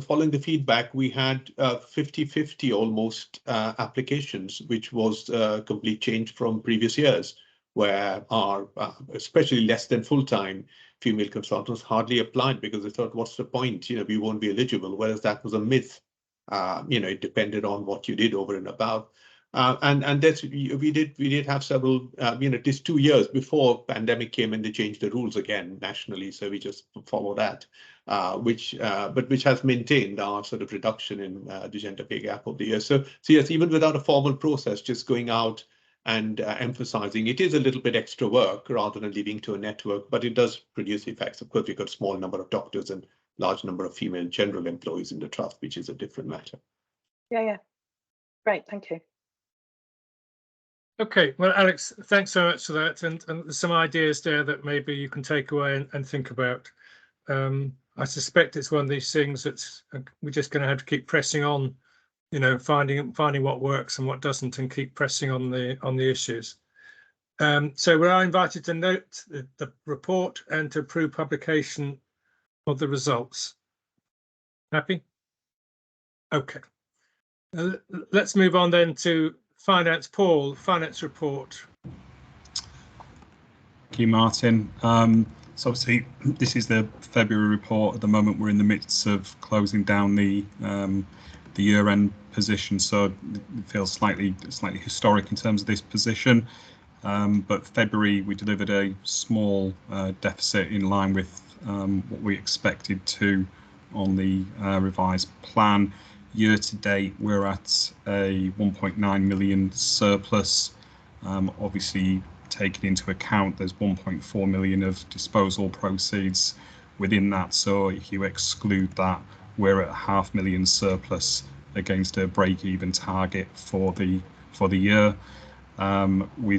Following the feedback, we had 50-50 almost applications, which was a complete change from previous years, where our especially less than full-time female consultants hardly applied because they thought, what's the point? We won't be eligible. Whereas that was a myth. It depended on what you did over and above. And that's we did have several this 2 years before pandemic came and they changed the rules again nationally, so we just follow that, which has maintained our sort of reduction in the gender pay gap of the year. So yes, even without a formal process, just going out and emphasizing, it is a little bit extra work rather than leading to a network, but it does produce effects. Of course, we've got a small number of doctors and large number of female general employees in the trust, which is a different matter. Yeah, great, thank you. Okay, well, Alex, thanks so much for that, and there's some ideas there that maybe you can take away and think about. I suspect it's one of these things that we're just going to have to keep pressing on, finding what works and what doesn't, and keep pressing on the issues. So we are invited to note the report and to approve publication of the results. Happy? Okay. Let's move on then to finance. Paul, finance report. Thank you, Martin. So obviously this is the February report. At the moment we're in the midst of closing down the year-end position, so it feels slightly historic in terms of this position. But February we delivered a small deficit in line with what we expected to on the revised plan. Year to date, we're at a 1.9 million surplus. Obviously, taking into account there's 1.4 million of disposal proceeds within that. So if you exclude that, we're at a 500,000 surplus against a break-even target for the year. We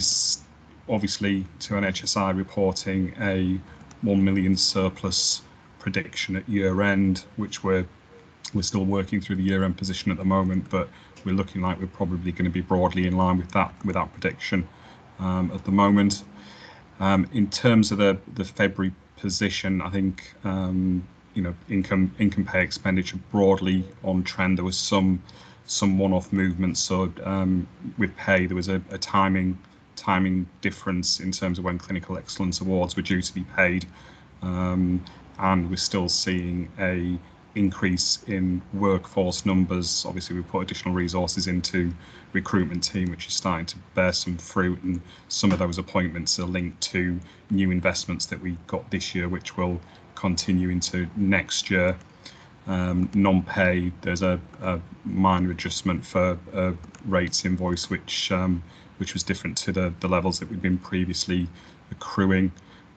obviously to NHSI reporting a 1 million surplus prediction at year end, which we're still working through the year end position at the moment, but we're looking like we're probably going to be broadly in line with that prediction at the moment. In terms of the February position, I think income pay expenditure broadly on trend. There was some one-off movements. So with pay, there was a timing difference in terms of when clinical excellence awards were due to be paid, and we're still seeing a increase in workforce numbers. Obviously, we put additional resources into recruitment team, which is starting to bear some fruit, and some of those appointments are linked to new investments that we got this year, which will continue into next year. Non-pay, there's a minor adjustment for rates invoice, which was different to the levels that we've been previously accruing,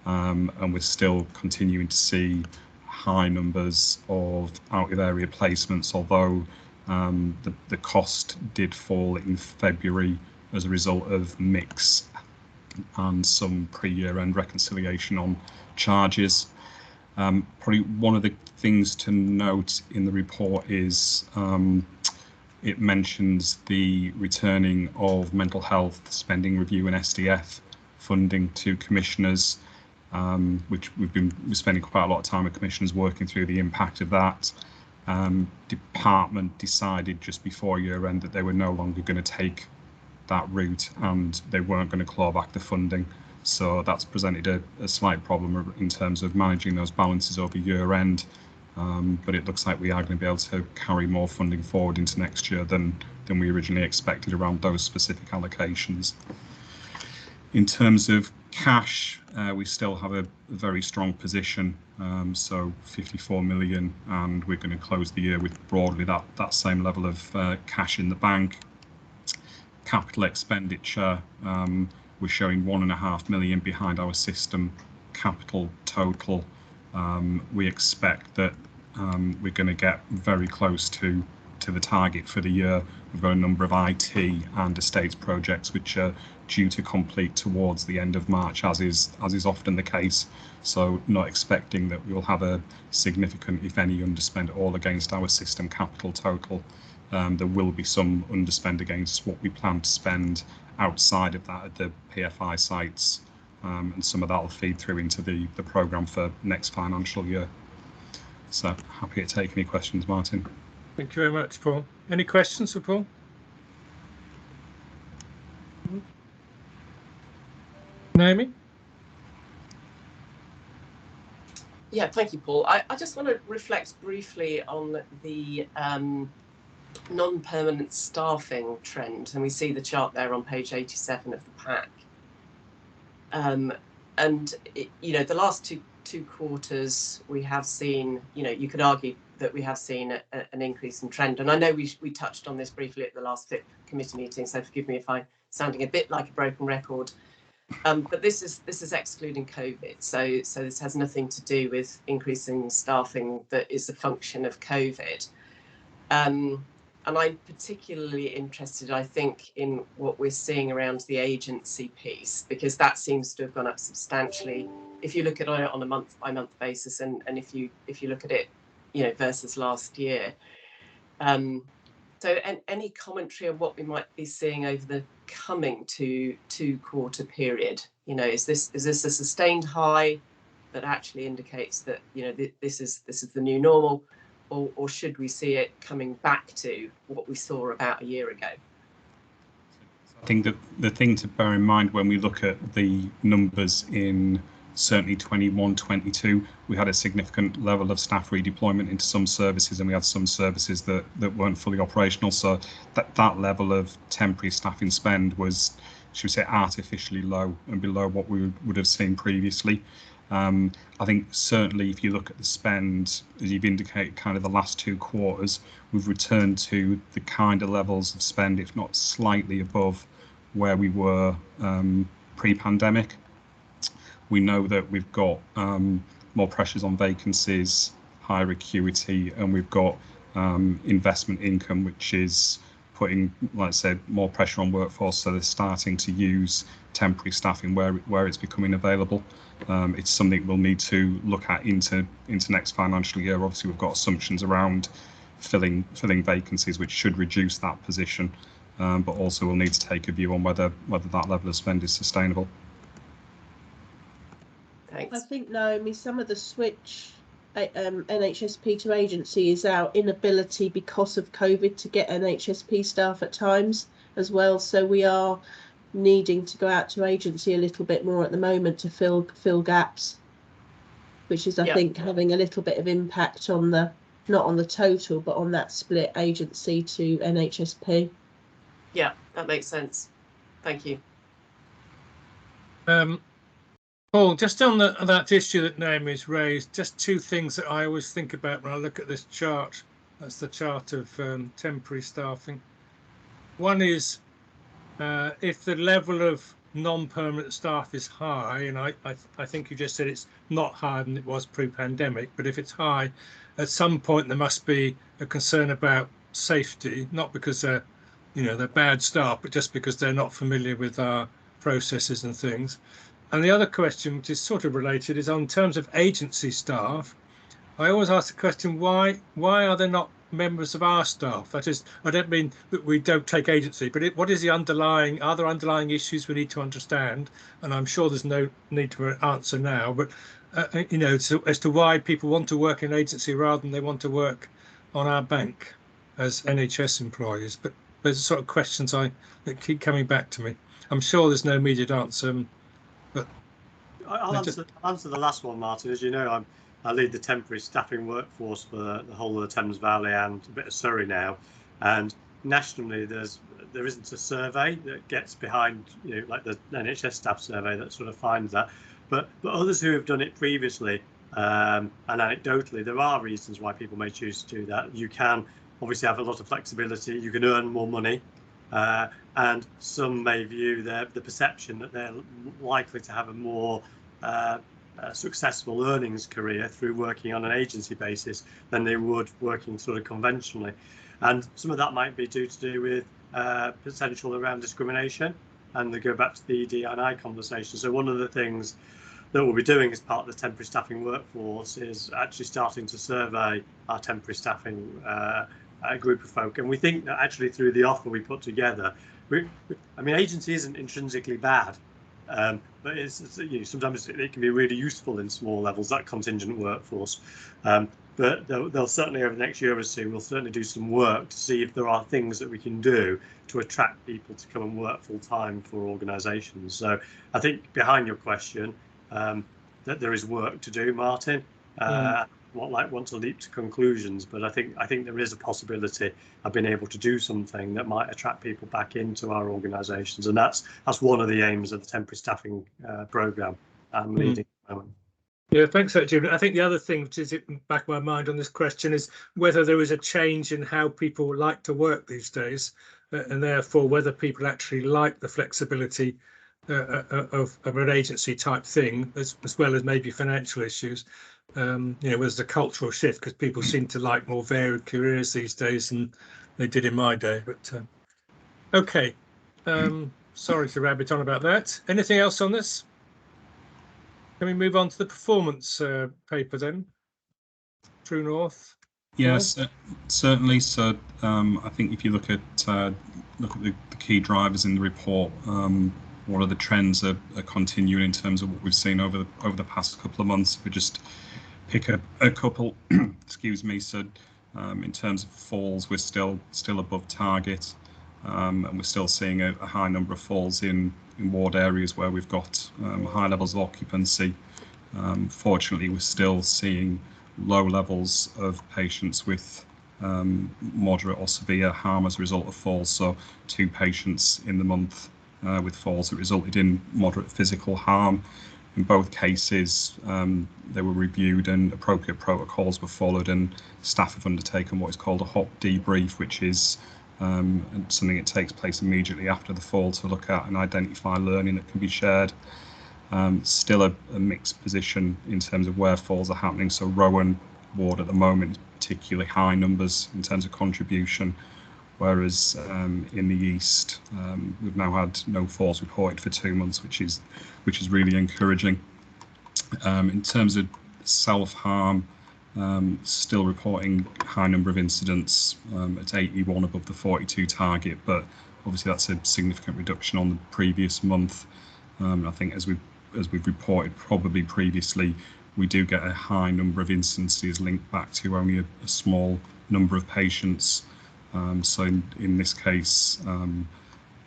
and we're still continuing to see high numbers of out of area placements, although the cost did fall in February as a result of mix and some pre-year end reconciliation on charges. Probably one of the things to note in the report is it mentions the returning of mental health spending review and SDF funding to commissioners, which we're spending quite a lot of time with commissioners working through the impact of that. Department decided just before year end that they were no longer going to take that route and they weren't going to claw back the funding. So that's presented a slight problem in terms of managing those balances over year end. But it looks like we are going to be able to carry more funding forward into next year than we originally expected around those specific allocations. In terms of cash, we still have a very strong position, so 54 million, and we're going to close the year with broadly that same level of cash in the bank. Capital expenditure, we're showing 1.5 million behind our system capital total. We expect that we're going to get very close to the target for the year. We've got a number of IT and estates projects which are due to complete towards the end of March, as is often the case. So not expecting that we'll have a significant, if any, underspend at all against our system capital total. There will be some underspend against what we plan to spend outside of that at the PFI sites, and some of that will feed through into the programme for next financial year. So happy to take any questions, Martin. Thank you very much, Paul. Any questions for Paul? Naomi? Yeah, thank you, Paul. I just want to reflect briefly on the non-permanent staffing trend, and we see the chart there on page 87 of the pack. And the last two quarters we have seen, you could argue that we have seen an increase in trend, and I know we touched on this briefly at the last FIP committee meeting, so forgive me if I'm sounding a bit like a broken record. But this is excluding COVID, so this has nothing to do with increasing staffing that is a function of COVID. And I'm particularly interested, I think, in what we're seeing around the agency piece, because that seems to have gone up substantially if you look at it on a month-by-month basis, and if you look at it, versus last year. So any commentary on what we might be seeing over the coming two-quarter period? Is this a sustained high that actually indicates that this is the new normal, or should we see it coming back to what we saw about a year ago? I think that the thing to bear in mind when we look at the numbers in certainly 21-22, we had a significant level of staff redeployment into some services, and we had some services that weren't fully operational. So that level of temporary staffing spend was, should we say, artificially low and below what we would have seen previously. I think certainly if you look at the spend, as you've indicated, kind of the last two quarters, we've returned to the kind of levels of spend, if not slightly above where we were pre-pandemic. We know that we've got more pressures on vacancies, higher acuity, and we've got investment income, which is putting, like I said, more pressure on workforce, so they're starting to use temporary staffing where it's becoming available. It's something we'll need to look at into next financial year. Obviously, we've got assumptions around filling vacancies, which should reduce that position, but also we'll need to take a view on whether that level of spend is sustainable. Thanks. I think, Naomi, some of the switch NHSP to agency is our inability because of COVID to get NHSP staff at times as well. So we are needing to go out to agency a little bit more at the moment to fill gaps, which is, I think, having a little bit of impact on the, not on the total, but on that split agency to NHSP. Yeah, that makes sense. Thank you. Paul, just on that issue that Naomi's raised, just two things that I always think about when I look at this chart. That's the chart of temporary staffing. One is if the level of non-permanent staff is high, and I think you just said it's not higher than it was pre-pandemic, but if it's high, at some point there must be a concern about safety, not because they're bad staff, but just because they're not familiar with our processes and things. And the other question, which is sort of related, is on terms of agency staff. I always ask the question, why are there not members of our staff? That is, I don't mean that we don't take agency, but what is the are there underlying issues we need to understand? And I'm sure there's no need to answer now, but as to why people want to work in agency rather than they want to work on our bank as NHS employees. But those are sort of questions that keep coming back to me. I'm sure there's no immediate answer. But I'll answer the last one, Martin. As you know, I lead the temporary staffing workforce for the whole of the Thames Valley and a bit of Surrey now. And nationally, there isn't a survey that gets behind, like the NHS staff survey that sort of finds that. But others who have done it previously, and anecdotally, there are reasons why people may choose to do that. You can obviously have a lot of flexibility. You can earn more money. And some may view the perception that they're likely to have a more successful earnings career through working on an agency basis than they would working sort of conventionally. And some of that might be due with potential around discrimination, and they go back to the ED&I conversation. So one of the things that we'll be doing as part of the temporary staffing workforce is actually starting to survey our temporary staffing a group of folk, and we think that actually through the offer we put together, agency isn't intrinsically bad, but sometimes it can be really useful in small levels, that contingent workforce. But they'll certainly, over the next year or two, we'll certainly do some work to see if there are things that we can do to attract people to come and work full time for organisations. So I think behind your question, that there is work to do, Martin. Want to leap to conclusions, but I think there is a possibility of being able to do something that might attract people back into our organisations, and that's one of the aims of the temporary staffing programme I'm leading at the moment. Yeah, thanks for that, Jim. I think the other thing which is in the back of my mind on this question is whether there is a change in how people like to work these days, and therefore whether people actually like the flexibility of an agency type thing, as well as maybe financial issues. There's a cultural shift because people seem to like more varied careers these days than they did in my day. But okay, sorry to rabbit on about that. Anything else on this? Can we move on to the performance paper then? True North. Yes, certainly. So I think if you look at the key drivers in the report, what are the trends are continuing in terms of what we've seen over the past couple of months. We just pick a couple, excuse me. So in terms of falls, we're still above target, and we're still seeing a high number of falls in ward areas where we've got high levels of occupancy. Fortunately, we're still seeing low levels of patients with moderate or severe harm as a result of falls. So 2 patients in the month with falls that resulted in moderate physical harm. In both cases, they were reviewed and appropriate protocols were followed, and staff have undertaken what is called a hot debrief, which is something that takes place immediately after the fall to look at and identify learning that can be shared. Still a mixed position in terms of where falls are happening. So Rowan ward at the moment, particularly high numbers in terms of contribution, whereas in the east we've now had no falls reported for 2 months, which is really encouraging. In terms of self-harm, still reporting high number of incidents at 81 above the 42 target, but obviously that's a significant reduction on the previous month. I think as we've reported probably previously, we do get a high number of instances linked back to only a small number of patients. So in this case,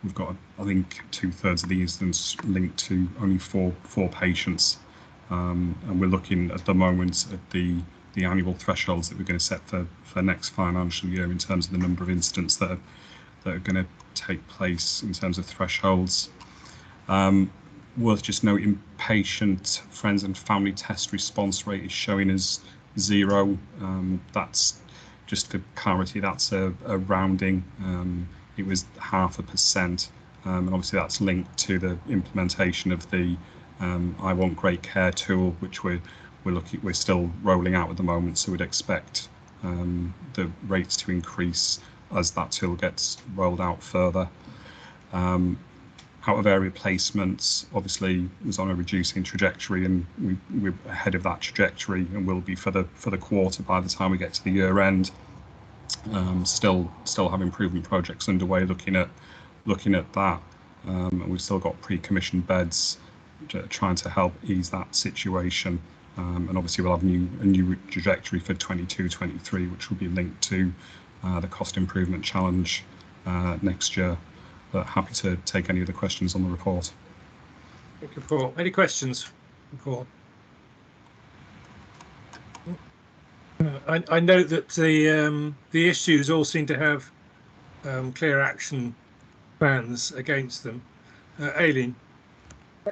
we've got, I think, 2/3 of the incidents linked to only four patients. And we're looking at the moment at the annual thresholds that we're going to set for next financial year in terms of the number of incidents that are going to take place in terms of thresholds. Worth just noting, patient, friends and family test response rate is showing as 0. That's just for clarity, that's a rounding. It was 0.5%, and obviously that's linked to the implementation of the I Want Great Care tool, which we're still rolling out at the moment. So we'd expect the rates to increase as that tool gets rolled out further. Out of area placements obviously was on a reducing trajectory, and we're ahead of that trajectory and will be for the quarter by the time we get to the year end. Still have improvement projects underway looking at that, and we've still got pre-commissioned beds trying to help ease that situation, and obviously we'll have a new trajectory for 22-23, which will be linked to the cost improvement challenge next year. But happy to take any of the questions on the report. Thank you, Paul. Any questions, Paul? I note that the issues all seem to have clear action plans against them. Aileen?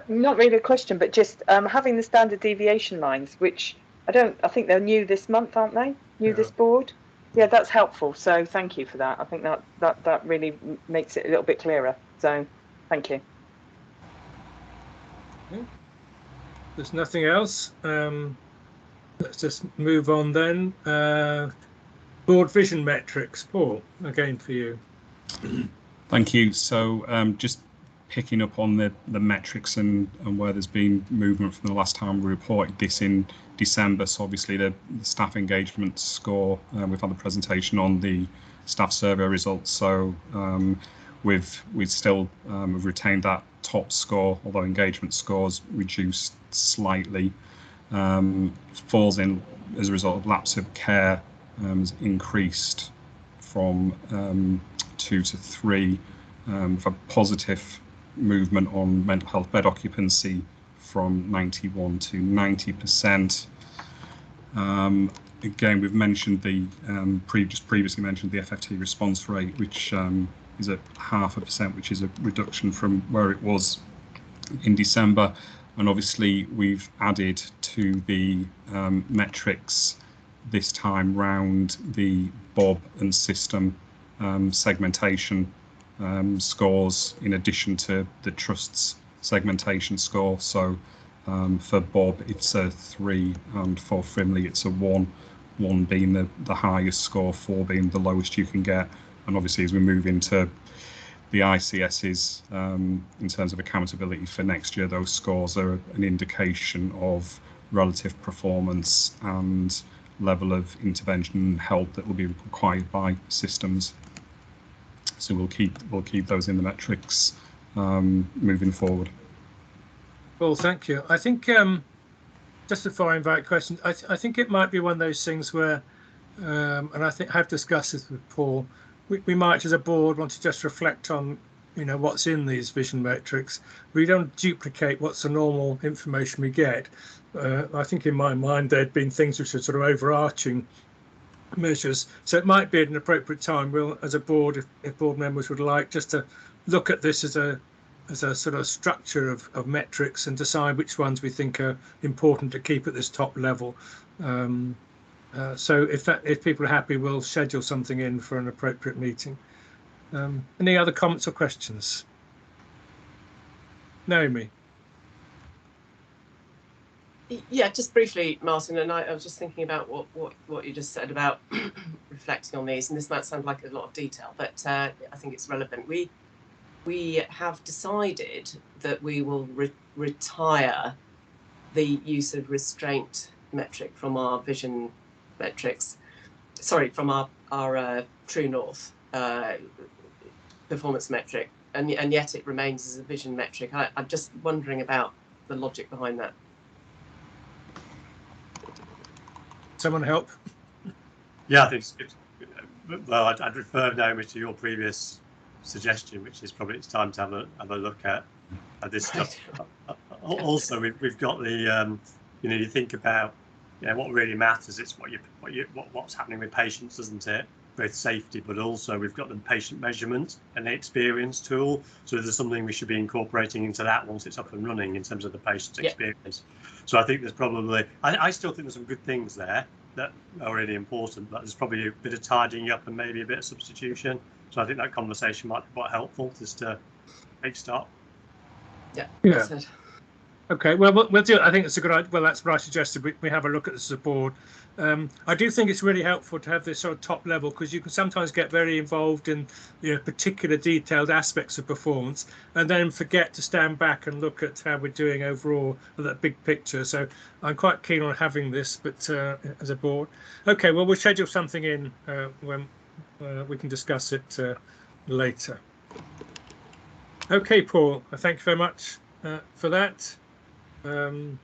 Not really a question, but just having the standard deviation lines, which I think they're new this month, aren't they? New this board? Yeah, that's helpful. So thank you for that. I think that really makes it a little bit clearer. So thank you. There's nothing else. Let's just move on then. Boardvision Metrics, Paul, again for you. Thank you. So just picking up on the metrics and where there's been movement from the last time we reported this in December. So obviously the staff engagement score, we've had the presentation on the staff survey results. So we've retained that top score, although engagement scores reduced slightly. Falls in as a result of lapse of care has increased from 2 to 3, for positive movement on mental health bed occupancy from 91 to 90%. Again, we've mentioned the previously mentioned the FFT response rate, which is at 0.5%, which is a reduction from where it was in December. And obviously we've added to the metrics this time round the Bob and system segmentation scores, in addition to the trust's segmentation score. So for Bob it's a 3, and for Frimley it's a 1, 1 being the highest score, 4 being the lowest you can get. And obviously as we move into the ICSs in terms of accountability for next year, those scores are an indication of relative performance and level of intervention and help that will be required by systems. So we'll keep those in the metrics moving forward. Well, thank you. I think just before I invite questions, I think it might be one of those things where, and I think I've discussed this with Paul, we might as a board want to just reflect on what's in these vision metrics. We don't duplicate what's the normal information we get. I think in my mind there'd been things which are sort of overarching measures, so it might be at an appropriate time we'll, as a board, if board members would like, just to look at this as a sort of structure of metrics and decide which ones we think are important to keep at this top level. So if people are happy, we'll schedule something in for an appropriate meeting. Any other comments or questions? Naomi? Yeah, just briefly, Martin, and I was just thinking about what you just said about reflecting on these, and this might sound like a lot of detail, but I think it's relevant. We have decided that we will retire the use of restraint metric from our vision metrics, sorry, from our True North performance metric, and yet it remains as a vision metric. I'm just wondering about the logic behind that. Someone help? Yeah, I think it's well, I'd refer Naomi to your previous suggestion, which is probably it's time to have a look at this stuff. Also, we've got the you think about what really matters. It's what's happening with patients, isn't it? Both safety, but also we've got the patient measurement and the experience tool. So there's something we should be incorporating into that once it's up and running in terms of the patient's experience. So I think there's probably, I still think there's some good things there that are really important, but there's probably a bit of tidying up and maybe a bit of substitution. So I think that conversation might be quite helpful just to make start. Yeah. Okay, well, we'll do it. I think it's a good idea. Well, that's what I suggested. We have a look at this as a board. I do think it's really helpful to have this sort of top level, because you can sometimes get very involved in particular detailed aspects of performance and then forget to stand back and look at how we're doing overall at that big picture. So I'm quite keen on having this, but as a board. Okay, well, we'll schedule something in when we can discuss it later. Okay, Paul, thank you very much for that. Just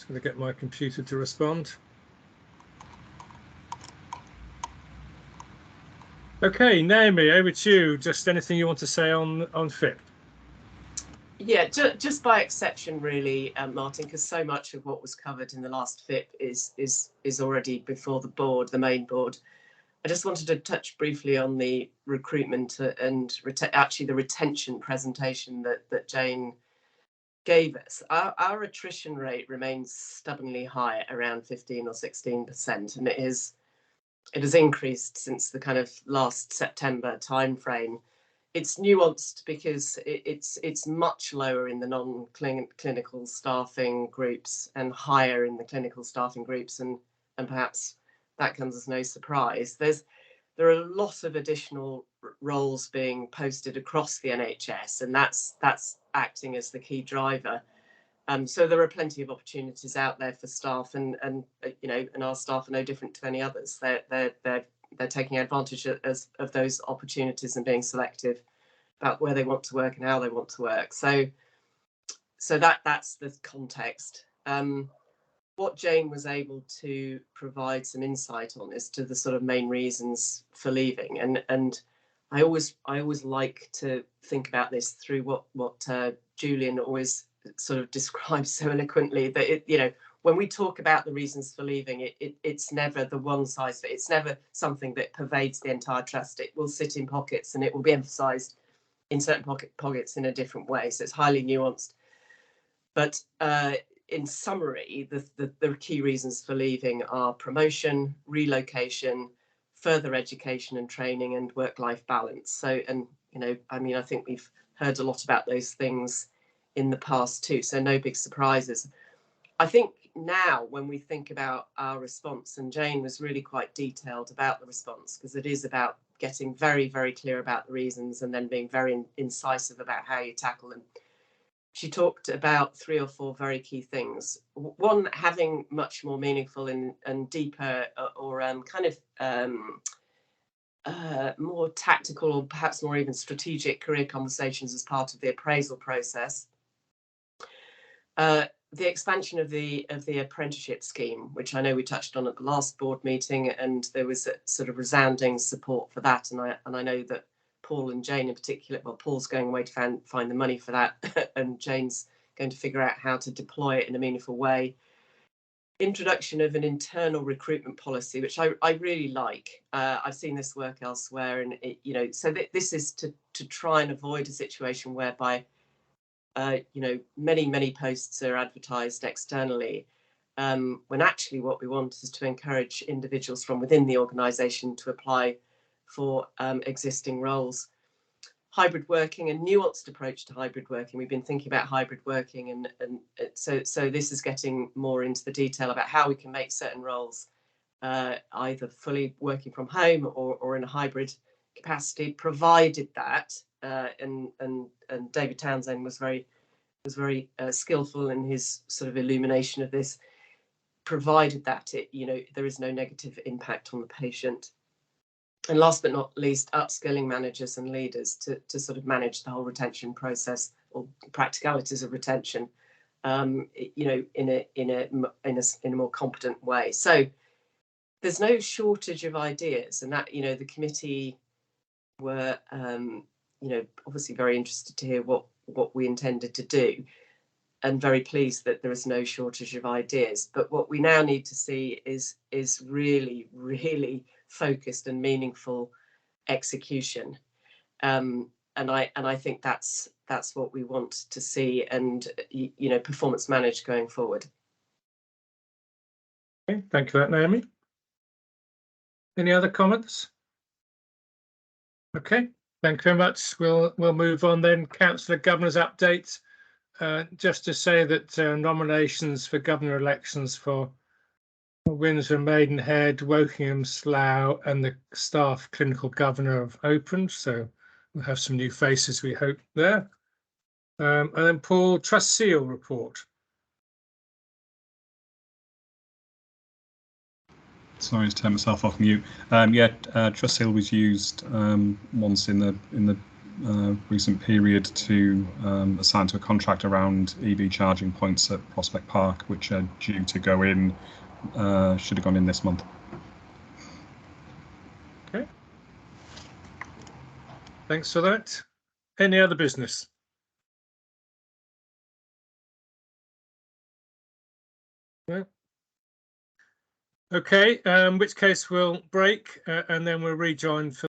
going to get my computer to respond. Okay, Naomi, over to you. Just anything you want to say on FIP? Yeah, just by exception, really, Martin, because so much of what was covered in the last FIP is already before the board, the main board. I just wanted to touch briefly on the recruitment and actually the retention presentation that Jane gave us. Our attrition rate remains stubbornly high at around 15 or 16%, and it has increased since the kind of last September timeframe. It's nuanced because it's much lower in the non-clinical staffing groups and higher in the clinical staffing groups, and perhaps that comes as no surprise. There are a lot of additional roles being posted across the NHS, and that's acting as the key driver. So there are plenty of opportunities out there for staff, and our staff are no different to any others. They're taking advantage of those opportunities and being selective about where they want to work and how they want to work. So that's the context. What Jane was able to provide some insight on is to the sort of main reasons for leaving, and I always like to think about this through what Julian always sort of describes so eloquently, that when we talk about the reasons for leaving, it's never the one size fit. It's never something that pervades the entire trust. It will sit in pockets and it will be emphasised in certain pockets in a different way. So it's highly nuanced. But in summary, the key reasons for leaving are promotion, relocation, further education and training, and work-life balance. So, I think we've heard a lot about those things in the past too, so no big surprises. I think now when we think about our response, and Jane was really quite detailed about the response, because it is about getting very, very clear about the reasons and then being very incisive about how you tackle them. She talked about 3 or 4 very key things. One, having much more meaningful and deeper or more tactical or perhaps more even strategic career conversations as part of the appraisal process. The expansion of the apprenticeship scheme, which I know we touched on at the last board meeting, and there was a sort of resounding support for that. And I know that Paul and Jane in particular, well, Paul's going away to find the money for that, and Jane's going to figure out how to deploy it in a meaningful way. Introduction of an internal recruitment policy, which I really like. I've seen this work elsewhere, and so this is to try and avoid a situation whereby many posts are advertised externally, when actually what we want is to encourage individuals from within the organisation to apply for existing roles. hybrid working, a nuanced approach to hybrid working. We've been thinking about hybrid working, and so this is getting more into the detail about how we can make certain roles either fully working from home or in a hybrid capacity, provided that and David Townsend was very skillful in his sort of illumination of this, provided that there is no negative impact on the patient. And last but not least, upskilling managers and leaders to sort of manage the whole retention process, or practicalities of retention, in a more competent way. So there's no shortage of ideas, and that the committee were obviously very interested to hear what we intended to do, and very pleased that there is no shortage of ideas. But what we now need to see is really, really focused and meaningful execution. And I think that's what we want to see, and performance managed going forward. Okay, thank you for that, Naomi. Any other comments? Okay, thank you very much. We'll move on then. Councillor Governor's updates. Just to say that nominations for governor elections for Windsor, Maidenhead, Wokingham, Slough and the staff clinical governor have opened, so we'll have some new faces, we hope, there. And then Paul, Trust Seal report. Sorry to turn myself off mute. Trust Seal was used once in the recent period to assign to a contract around EV charging points at Prospect Park, which are due to go in, should have gone in this month. Okay. Thanks for that. Any other business? No. Okay, in which case we'll break and then we'll rejoin for